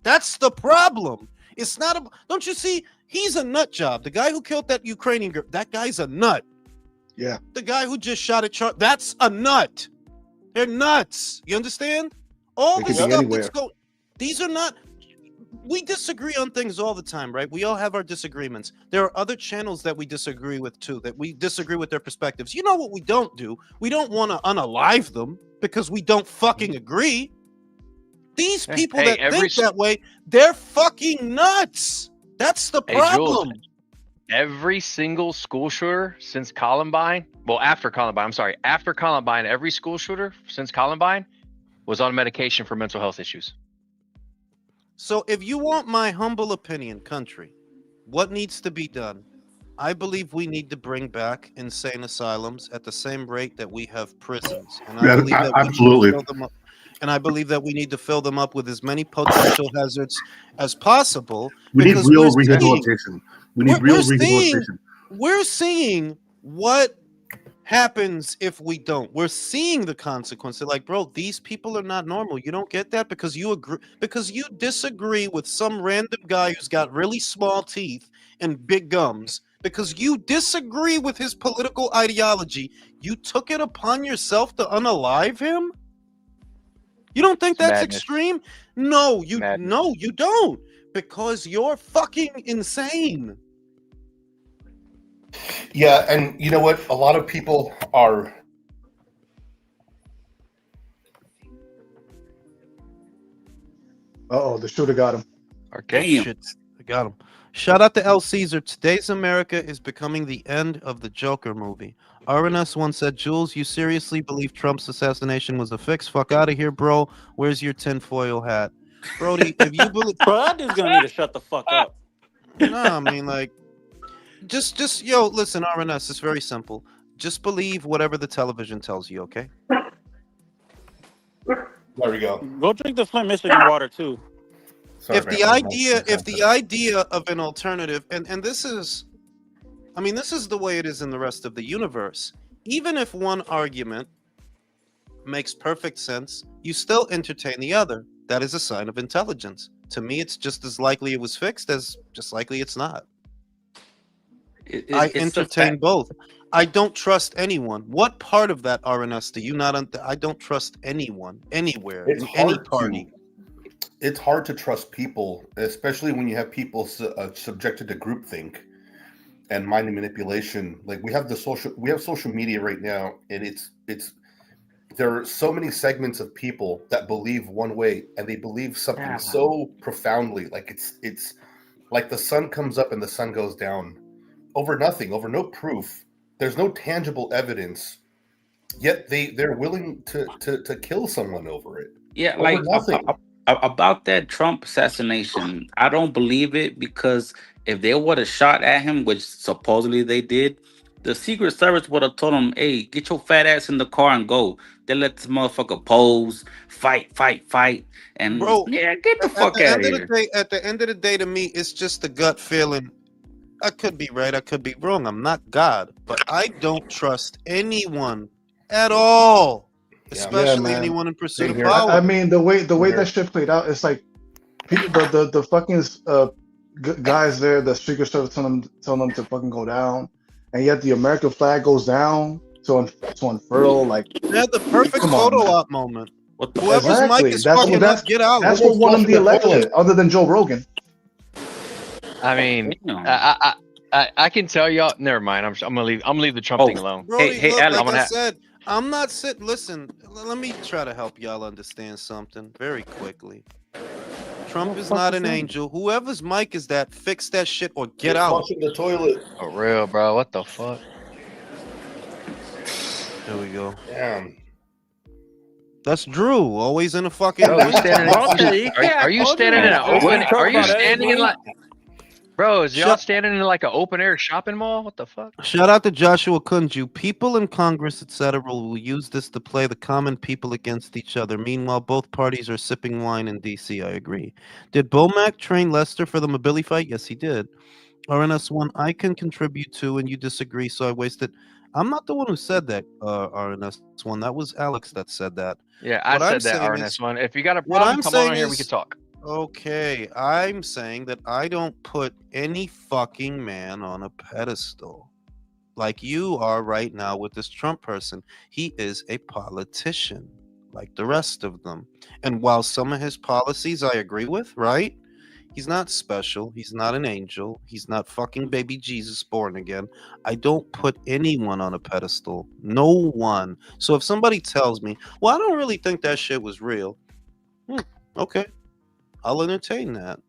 That's the problem. It's not don't you see? He's a nut job. The guy who killed that Ukrainian girl, that guy's a nut. Yeah. The guy who just shot at Charlie, that's a nut. They're nuts. You understand? All this stuff that's going, these are not, we disagree on things all the time, right? We all have our disagreements. There are other channels that we disagree with too, that we disagree with their perspectives. You know what we don't do? We don't want to unalive them because we don't fucking agree. These people that think that way, they're fucking nuts. That's the problem. Jules, every single school shooter since Columbine, after Columbine, every school shooter since Columbine was on medication for mental health issues. So if you want my humble opinion, country, what needs to be done? I believe we need to bring back insane asylums at the same rate that we have prisons. And I believe that absolutely. And I believe that we need to fill them up with as many potential hazards as possible. We need real rehabilitation. We need real rehabilitation. We're seeing what happens if we don't. We're seeing the consequences. Like, bro, these people are not normal. You don't get that because you agree, because you disagree with some random guy who's got really small teeth and big gums. Because you disagree with his political ideology, you took it upon yourself to unalive him. You don't think that's madness. extreme? No, Madness. you don't. Because you're fucking insane. Yeah, and you know what? A lot of people are. The shooter got him. Damn. Shit, I got him. Shout out to El Caesar. Today's America is becoming the end of the Joker movie. RNS once said, Jules, you seriously believe Trump's assassination was a fix? Fuck out of here, bro. Where's your tinfoil hat? Brody, if you believe... Bro, that dude's gonna need to shut the fuck up. Nah, I mean, like... Just, yo, listen, RNS, it's very simple. Just believe whatever the television tells you, okay? There we go. Go drink the Flint, Michigan water, too. Sorry, If man, the idea of an alternative, and this is, I mean, this is the way it is in the rest of the universe. Even if one argument makes perfect sense, you still entertain the other. That is a sign of intelligence. To me, it's just as likely it was fixed as just likely it's not. I entertain both. I don't trust anyone. What part of that, RNS, do you not? I don't trust anyone, anywhere, It's in any hard party. It's hard to trust people, especially when you have people subjected to groupthink and mind manipulation. Like we have social media right now, and it's there are so many segments of people that believe one way, and they believe something so profoundly. Like it's like the sun comes up and the sun goes down over nothing, over no proof. There's no tangible evidence, yet they're willing to kill someone over it. Yeah, Over like nothing. about that Trump assassination, I don't believe it because if they would have shot at him, which supposedly they did, the Secret Service would have told him, "Hey, get your fat ass in the car and go." They let this motherfucker pose, fight, and Bro, yeah, get the at fuck the out end of of the here. day, to me, it's just a gut feeling. I could be right, I could be wrong. I'm not God, but I don't trust anyone at all, especially man. anyone in pursuit Same of here. power. I mean, the way Here. that shit played out, it's like people, the fucking guys there, the Secret Service telling them to fucking go down, and yet the American flag goes down to unfurl. Like, They had the perfect come on, photo man. op moment. What the Whoever's fuck? mic Exactly. is That's fucking what up, get out. that's what won him the election, other than Joe Rogan. I mean, Damn. I can tell y'all. Never mind. I'm gonna leave the Trump Oh, thing alone. Brody, hey, look, Alex. like I ha- said, I'm not sitting. Listen, let me try to help y'all understand something very quickly. Trump is not an angel. Whoever's mic is that, fix that shit or get out. Flushing the toilet. For real, bro. What the fuck? There we go. Damn. That's Drew, always in a fucking. Bro, you standing? Are you standing in an What open? you talking Are you about, standing in Eddie? like? Bro, is y'all Shut- standing in like an open air shopping mall? What the fuck? Shout out to Joshua Kunju. People in Congress, etc., will use this to play the common people against each other. Meanwhile, both parties are sipping wine in D.C. I agree. Did Bomac train Lester for the Mabili fight? Yes, he did. RNS1, I can contribute to, and you disagree, so I wasted. I'm not the one who said that, RNS1. That was Alex that said that. Yeah, I What I'm said that, saying RNS is- one. If you got a what problem, I'm come on saying here. We is- can talk. Okay, I'm saying that I don't put any fucking man on a pedestal like you are right now with this Trump person. He is a politician like the rest of them. And while some of his policies I agree with, right? He's not special. He's not an angel. He's not fucking baby Jesus born again. I don't put anyone on a pedestal. No one. So if somebody tells me, well, I don't really think that shit was real. Okay. I'll entertain that.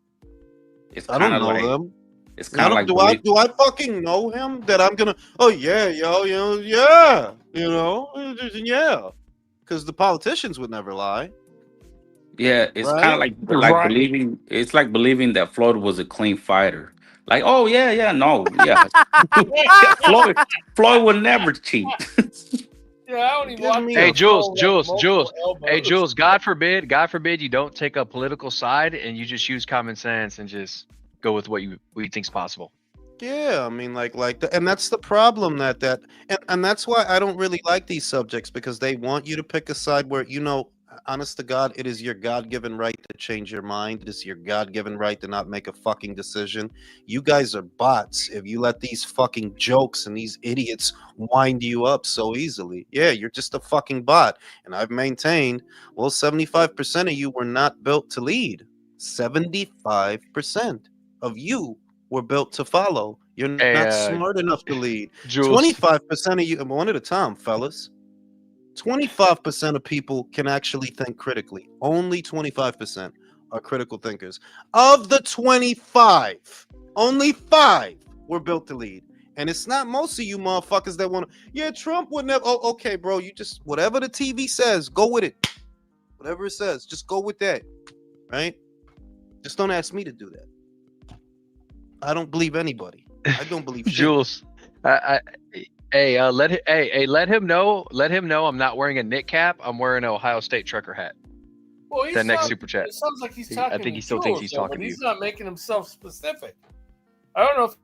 It's I kind don't of know like them. it's I kind of don't, like do I fucking know him that I'm gonna? Oh yeah, yo, yeah, yeah, because the politicians would never lie. yeah, it's Right? kind of like Right. believing it's like believing that Floyd was a clean fighter. Like, oh yeah, no, yeah. Floyd would never cheat. Yeah, I don't even Give watch me Hey, a- Jules, football, like, Jules. multiple Hey, elbows. Jules. God forbid, you don't take a political side and you just use common sense and just go with what you think's possible. Yeah, I mean, and that's the problem and that's why I don't really like these subjects because they want you to pick a side where, honest to God, it is your God-given right to change your mind. It is your God-given right to not make a fucking decision. You guys are bots if you let these fucking jokes and these idiots wind you up so easily. Yeah, you're just a fucking bot. And I've maintained, well, 75% of you were not built to lead. 75% of you were built to follow. You're not Hey, smart enough to lead. Jules. 25% of you, one at a time, fellas. 25% of people can actually think critically. Only 25% are critical thinkers. Of the 25, only 5 were built to lead. And it's not most of you motherfuckers that want to, yeah, Trump would never. Oh, okay, bro, you just, whatever the TV says, go with it. Whatever it says, just go with that, right? Just don't ask me to do that. I don't believe anybody. I don't believe shit. Jules, let him know. Let him know I'm not wearing a knit cap. I'm wearing an Ohio State trucker hat. Well, he's That next not- super chat. It sounds like he's I talking. think he to still thinks Jules, he's though, talking but to he's you. not making himself specific. I don't know if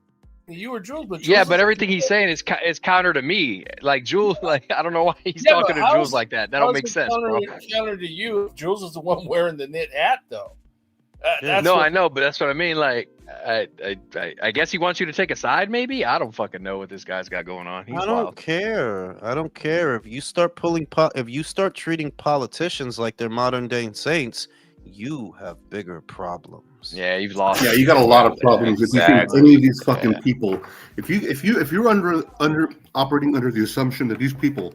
you or Jules, but Jules Yeah, is- but everything he's saying is counter to me. Like Jules, like I don't know why he's Yeah, talking but to how Jules is- like that. That how don't is make it sense, bro. counter to you if Jules is the one wearing the knit hat, though. That's No, what- I know, but that's what I mean. Like, I guess he wants you to take a side. Maybe I don't fucking know what this guy's got going on. He's I don't wild. care. I don't care if you start if you start treating politicians like they're modern day saints, you have bigger problems. Yeah, you've lost. Yeah, you got a lot of problems if you think Exactly. any of these fucking Yeah. people. If you're under operating under the assumption that these people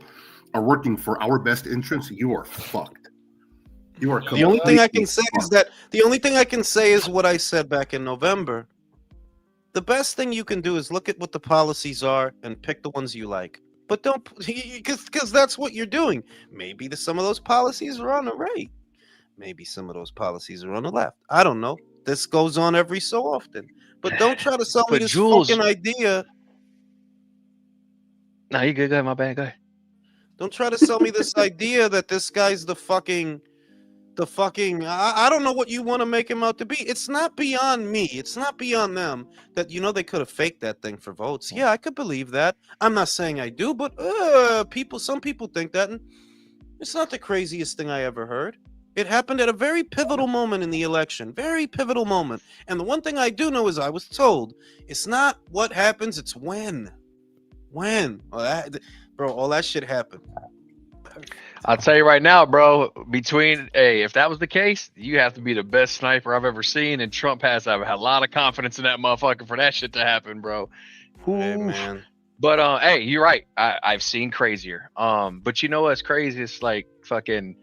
are working for our best interests, you are fucked. You are The only thing I completely can say is fucked. that the only thing I can say is what I said back in November. The best thing you can do is look at what the policies are and pick the ones you like. But don't, because that's what you're doing. Maybe some of those policies are on the right. Maybe some of those policies are on the left. I don't know. This goes on every so often. But don't try to sell me But this Jules- fucking idea. No, you good? Go ahead, my bad. Go ahead. Don't try to sell me this idea that this guy's the fucking I don't know what you want to make him out to be. It's not beyond me. It's not beyond them that they could have faked that thing for votes. Yeah, I could believe that. I'm not saying I do, but some people think that, and it's not the craziest thing I ever heard. It happened at a very pivotal moment in the election. Very pivotal moment. And the one thing I do know is I was told it's not what happens, it's when. When. Bro, all that shit happened. I'll tell you right now, bro. If that was the case, you have to be the best sniper I've ever seen, and Trump has to have a lot of confidence in that motherfucker for that shit to happen, bro. Hey, Oof. man. But hey, you're right. I've seen crazier. But you know what's crazy? It's like fucking.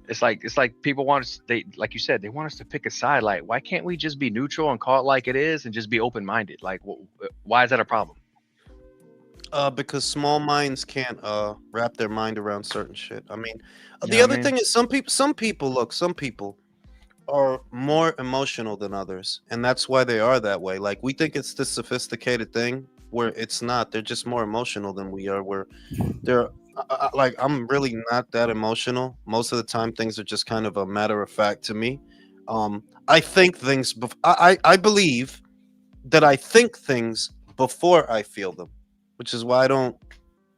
It's like people want us. Like you said, they want us to pick a side. Like, why can't we just be neutral and call it like it is, and just be open minded? Like, why is that a problem? Because small minds can't wrap their mind around certain shit. I mean, the Yeah, other I mean- thing is some people are more emotional than others, and that's why they are that way. Like, we think it's this sophisticated thing where it's not. They're just more emotional than we are. Where they're like, I'm really not that emotional. Most of the time, things are just kind of a matter of fact to me. I think things. I believe that I think things before I feel them, which is why I don't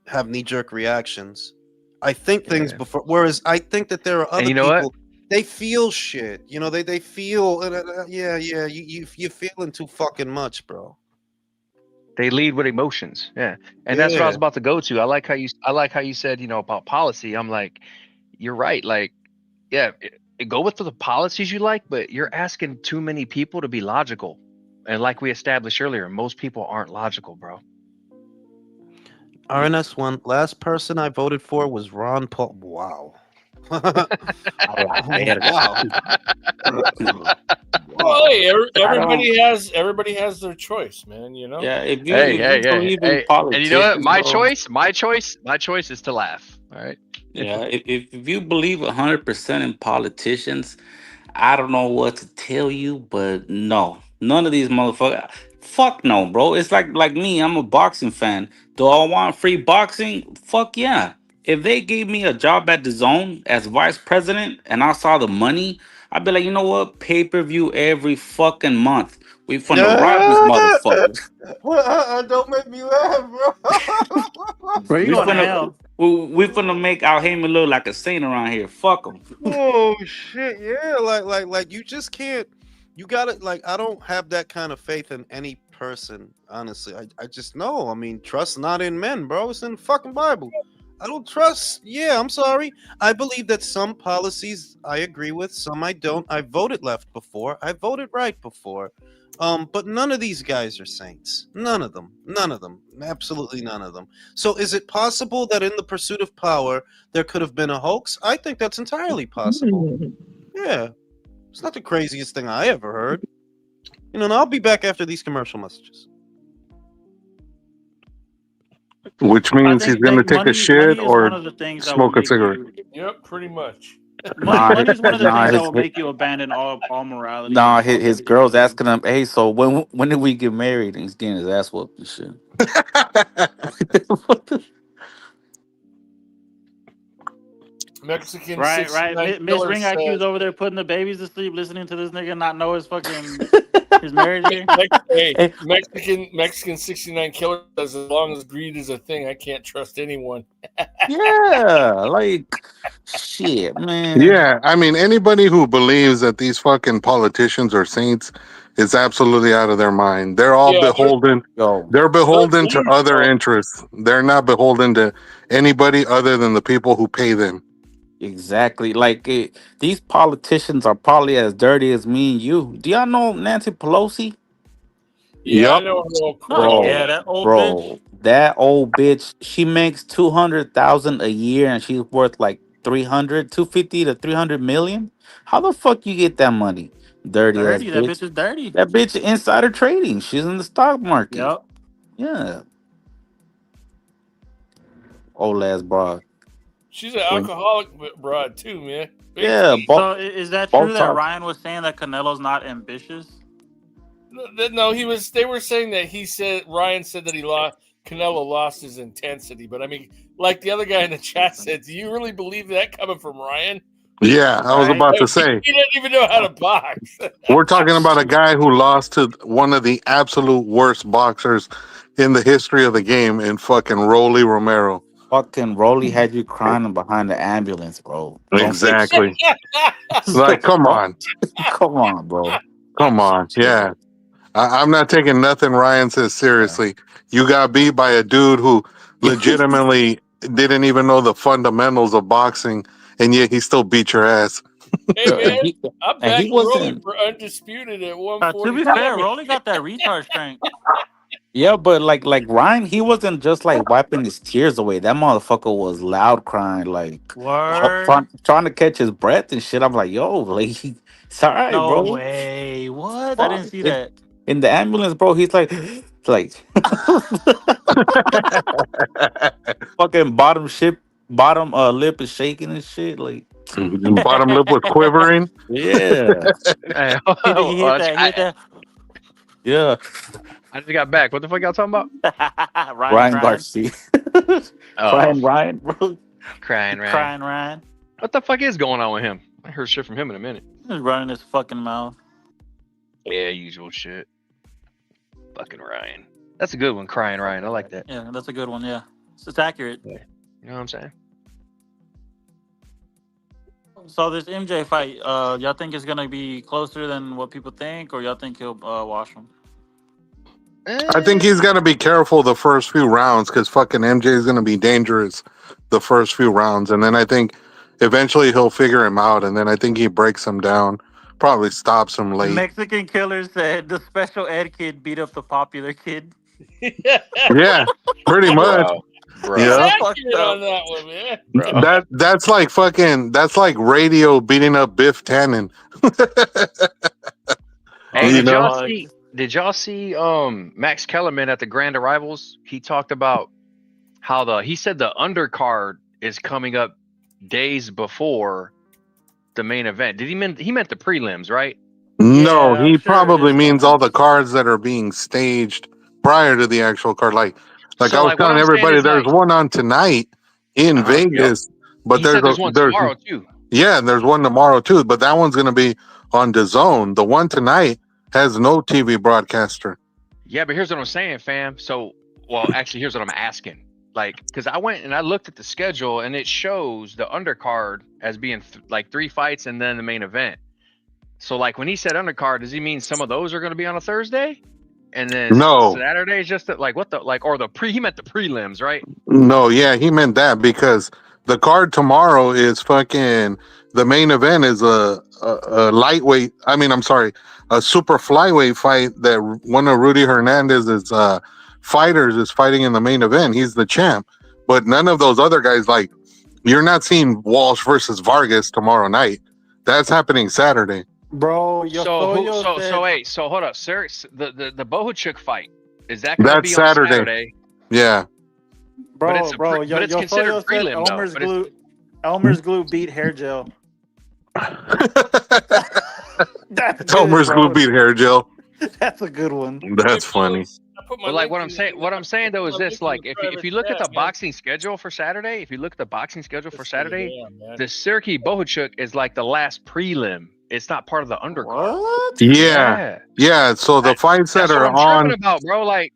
have knee-jerk reactions. I think things Yeah. before, whereas I think that there are other And you know what? people. They feel shit. They feel. Yeah. You're feeling too fucking much, bro. They lead with emotions. Yeah. And that's what I was Yeah. about to go to. I like how you said, about policy. I'm like, you're right. Like, yeah, go with the policies you like, but you're asking too many people to be logical. And like we established earlier, most people aren't logical, bro. RNS1. Last person I voted for was Ron Paul. Wow. Well, hey, everybody has their choice, man. Yeah, if you Hey, believe in and you know what? politics, My choice is to laugh. All right. yeah, if you believe 100% in politicians, I don't know what to tell you, but no, none of these motherfuckers. Fuck no, bro. It's like me. I'm a boxing fan. Do I want free boxing? Fuck yeah. If they gave me a job at the Zone as vice president and I saw the money, I'd be like, you know what? Pay per view every fucking month. We finna rob this motherfucker. Don't make me laugh, bro. Bro, you We going to finna hell? we finna make Al Heyman look like a saint around here. Fuck him. Oh shit, yeah, like you just can't. You gotta like. I don't have that kind of faith in any person. Honestly, I just know. I mean, trust not in men, bro. It's in the fucking Bible. I don't trust. Yeah, I'm sorry. I believe that some policies I agree with, some I don't. I voted left before. I voted right before. But none of these guys are saints. None of them. None of them. Absolutely none of them. So is it possible that in the pursuit of power there could have been a hoax? I think that's entirely possible. Yeah. It's not the craziest thing I ever heard. You know, and I'll be back after these commercial messages. Which I means he's think going to that take a money shit is one or of the things that will smoke a make cigarette. you. Yep, pretty much. Money is one of the nah, things that his will make you abandon all morality nah, and his everything you girl's believe. asking him, hey, so when did we get married? And he's getting his ass whooped and shit. Mexican Right. 69 Miss killer Ring IQ's says, over there putting the babies to sleep, listening to this nigga not know his fucking his marriage here. Hey, Hey, Mexican 69 killer says, as long as greed is a thing, I can't trust anyone. yeah, like shit, man. Yeah, I mean, anybody who believes that these fucking politicians are saints is absolutely out of their mind. They're all Yeah, beholden. Yo, They're they're beholden to other delusional. interests. They're not beholden to anybody other than the people who pay them. exactly. Like these politicians are probably as dirty as me and you. Do y'all know Nancy Pelosi? Yeah, I Yep. know her old Oh crow. Bro, yeah, that old bitch. bro, that old bitch, she makes 200,000 a year and she's worth like 250 to 300 million. How the fuck you get that money? Dirty ass Dirty. That bitch. bitch is dirty. That bitch insider trading. She's in the stock market. Yep. Yeah. Old ass broad. She's an When- alcoholic broad too, man. Big Yeah, time. So is that true both that top. Ryan was saying that Canelo's not ambitious? No, he was. They were saying that he said Ryan said that he lost. Canelo lost his intensity, but I mean, like the other guy in the chat said, do you really believe that coming from Ryan? Yeah, I was Right. about to say. He doesn't even know how to box. We're talking about a guy who lost to one of the absolute worst boxers in the history of the game in fucking Rolly Romero. Fucking Rolly had you crying behind the ambulance, bro. Don't say shit. Exactly. Like, come Bro, on. come on, bro. Come on. Yeah. I'm not taking nothing Ryan says seriously. You got beat by a dude who legitimately didn't even know the fundamentals of boxing, and yet he still beat your ass. Hey man, I'm and he backing Rolly wasn't. for undisputed at To 140. be fair, Rolly got that retard strength. Yeah, but like Ryan, he wasn't just like wiping his tears away. That motherfucker was loud crying, like Word. trying to catch his breath and shit. I'm like, yo, like it's all right, No bro. way. What? I Fuck. didn't see that. In the ambulance, bro, he's like, fucking bottom lip is shaking and shit. Like, Bottom lip was quivering. yeah, Hey, He hit that. He hit that. yeah. I just got back. What the fuck y'all talking about? Ryan Ryan crying. Garcia, Oh, Ryan, bro. crying, right? Crying Ryan. What the fuck is going on with him? I heard shit from him in a minute. He's running his fucking mouth. Yeah, usual shit. Fucking Ryan. That's a good one, crying Ryan. I like that. Yeah, that's a good one. Yeah, it's accurate. You know what I'm saying? So this MJ fight, y'all think it's gonna be closer than what people think, or y'all think he'll wash him? I think he's got to be careful the first few rounds because fucking MJ is going to be dangerous the first few rounds. And then I think eventually he'll figure him out. And then I think he breaks him down, probably stops him The late. Mexican killer said the special ed kid beat up the popular kid. Yeah, pretty much. Bro. Yeah. Accurate on that one, man. That's like fucking, that's like radio beating up Biff Tannen. Hey, You did y'all know? see? Did y'all see Max Kellerman at the Grand Arrivals? He talked about how he said the undercard is coming up days before the main event. He meant the prelims, right? No, Yeah, I'm he sure probably it's means gonna- all the cards that are being staged prior to the actual card. Like So, I was like, what telling I'm saying everybody, is, there's like- one on tonight in Yep. Vegas, but He said there's one tomorrow too. Yeah, and there's one tomorrow too, but that one's going to be on DAZN. The one tonight has no TV broadcaster. Yeah, but here's what I'm saying, fam. So, well, actually, here's what I'm asking. Like, because I went and I looked at the schedule, and it shows the undercard as being like 3 fights and then the main event. So, like, when he said undercard, does he mean some of those are going to be on a Thursday, and then No, Saturday is just like what the like, or the pre? He meant the prelims, right? no, yeah, he meant that because the card tomorrow is fucking. The main event is a lightweight. I mean, I'm sorry, a super flyweight fight that one of Rudy Hernandez's fighters is fighting in the main event. He's the champ, but none of those other guys. Like, you're not seeing Walsh versus Vargas tomorrow night. That's happening Saturday. Bro, Wait, so hold up, sir. The Bohuchuk fight, is that going to That's be on Saturday. Saturday? Yeah. Bro, but it's considered prelim, Elmer's though. glue. Elmer's glue beat hair gel. That's good, Elmer's bro. glue beat hair gel. That's a good one. That's funny. But like what I'm saying though is this: like if you look at the boxing schedule for Saturday, the Sergey Bohuchuk is like the last prelim. It's not part of the undercard. What? Yeah. So the fights that are on, about, bro, like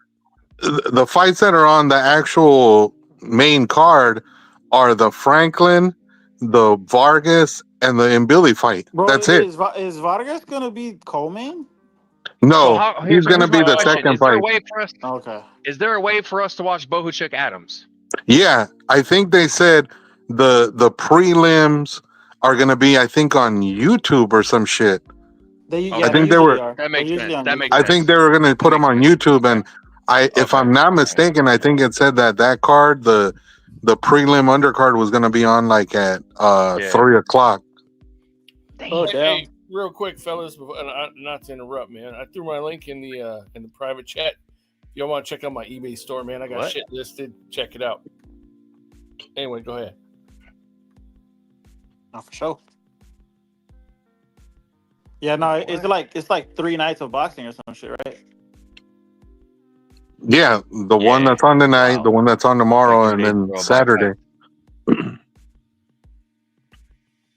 the fights that are on the actual main card are the Franklin, the Vargas, and the Mbili fight. Bro, That's it. Is Vargas gonna be Coleman? No, he's going to be the second fight. Okay. Is there a way for us to watch Bohuchuk Adams? Yeah, I think they said the prelims are going to be, I think, on YouTube or some shit. I think they were. That makes sense. I think they were going to put them on YouTube, and if I'm not mistaken, I think it said that card, the prelim undercard, was going to be on like at 3:00. Oh, damn. Hey, real quick, fellas, not to interrupt, man. I threw my link in the private chat. If y'all want to check out my eBay store, man, I got shit listed. Check it out. Anyway, go ahead. Not for sure. Yeah, no, it's like 3 nights of boxing or some shit, right? Yeah, the one that's on tonight, the one that's on tomorrow, and then Saturday.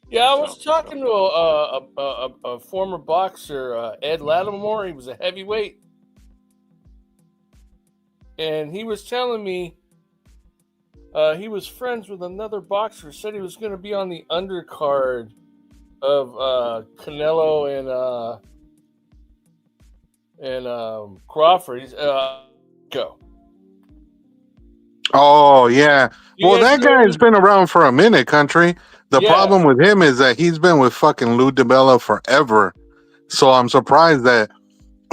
Yeah, I was talking to a former boxer, Ed Lattimore. He was a heavyweight. And he was telling me he was friends with another boxer, said he was going to be on the undercard of Canelo and Crawford. He's go. Oh, yeah. Well, that guy's been around for a minute, country. The problem with him is that he's been with fucking Lou DiBella forever. So I'm surprised that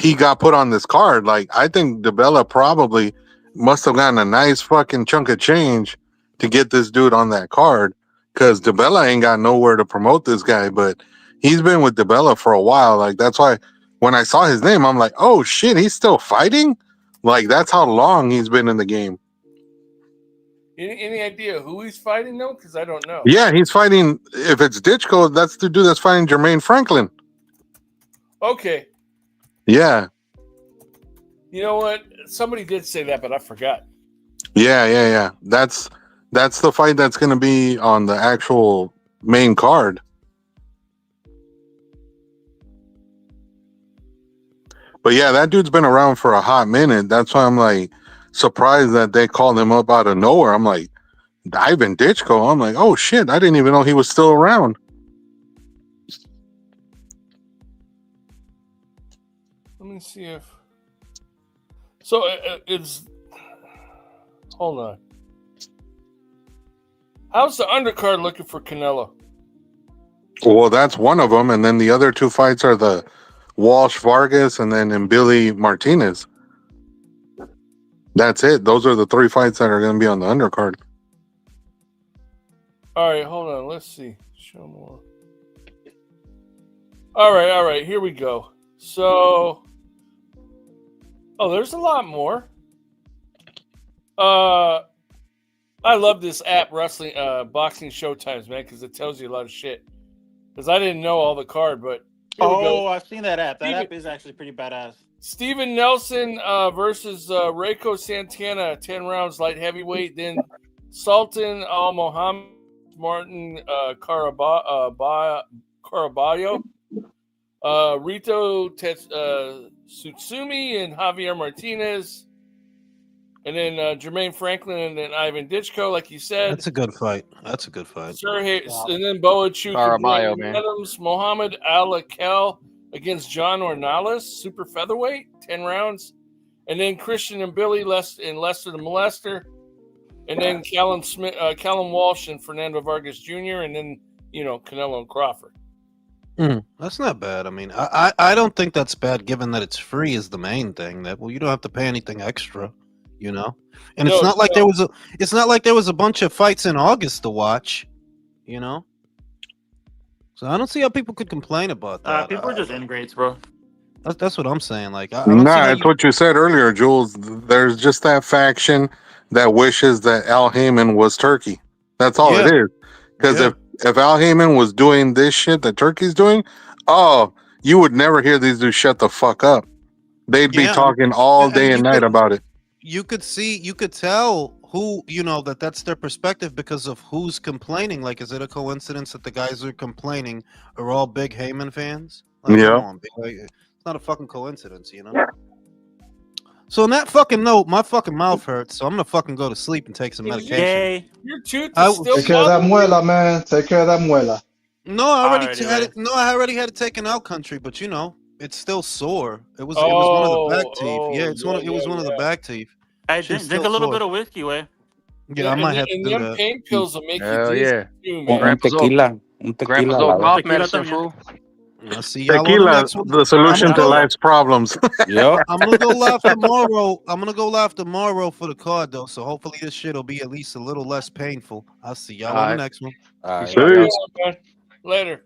he got put on this card. Like, I think DiBella probably must have gotten a nice fucking chunk of change to get this dude on that card, because DiBella ain't got nowhere to promote this guy, but he's been with DiBella for a while. Like, that's why when I saw his name, I'm like, oh shit, he's still fighting? Like, that's how long he's been in the game. Any idea who he's fighting, though? Because I don't know. Yeah, he's fighting. If it's Ditchko, that's the dude that's fighting Jermaine Franklin. Okay. Yeah. You know what? Somebody did say that, but I forgot. Yeah. That's the fight that's going to be on the actual main card. But yeah, that dude's been around for a hot minute. That's why I'm like surprised that they called him up out of nowhere. I'm like, Ivan Ditchko. I'm like, oh shit, I didn't even know he was still around. Let me see if. So it's. Hold on. How's the undercard looking for Canelo? Well, that's one of them, and then the other two fights are the Walsh Vargas and then Billy Martinez. That's it. Those are the 3 fights that are going to be on the undercard. All right, hold on. Let's see. Show more. All right. Here we go. So, there's a lot more. I love this app, Wrestling Boxing Showtimes, man, because it tells you a lot of shit. Because I didn't know all the card, but here we go. I've seen that app. That app is actually pretty badass. Steven Nelson versus Reiko Santana, 10 rounds light heavyweight. Then Sultan Al Mohammed, Martin Caraballo Rito Tsutsumi and Javier Martinez. And then Jermaine Franklin and then Ivan Ditchko, like you said. That's a good fight. That's a good fight. And then Boa Chu Caraballo, man. Adams, Mohammed Alakel against John Ornalis, super featherweight, 10 rounds. And then Christian and Billy and Lester the Molester. And then Callum Walsh and Fernando Vargas Jr. And then, Canelo and Crawford. That's not bad. I mean, I don't think that's bad given that it's free is the main thing. That you don't have to pay anything extra. And it's not like there was a bunch of fights in August to watch, So I don't see how people could complain about that. People are just ingrates, bro. That's what I'm saying. Like, I don't see how it's what you said earlier, Jules. There's just that faction that wishes that Al Heyman was Turkey. That's all it is. Because if Al Heyman was doing this shit that Turkey's doing, you would never hear these dudes shut the fuck up. They'd be talking all day and night about it. You could tell who, that's their perspective because of who's complaining. Like, is it a coincidence that the guys who are complaining are all big Heyman fans? Like, come on, it's not a fucking coincidence, So on that fucking note, my fucking mouth hurts, so I'm gonna fucking go to sleep and take some medication. Your tooth is still Take care of that muela, man. Take care of that muela. No, I already had it. No, I already had it taken out, country. But it's still sore. It was one of the back teeth. Yeah, it was one of the back teeth. Hey, drink a little bit of whiskey, way. Yeah, I might have to do that. Pain pills will make Hell you yeah. too, man. Grandpa's old cough medicine, fool. I see y'all on the Tequila, next one. the solution to life's problems. Yep. I'm gonna go live tomorrow. I'm gonna go live tomorrow for the card though. So hopefully this shit will be at least a little less painful. I'll see y'all on the next one. All right. Later.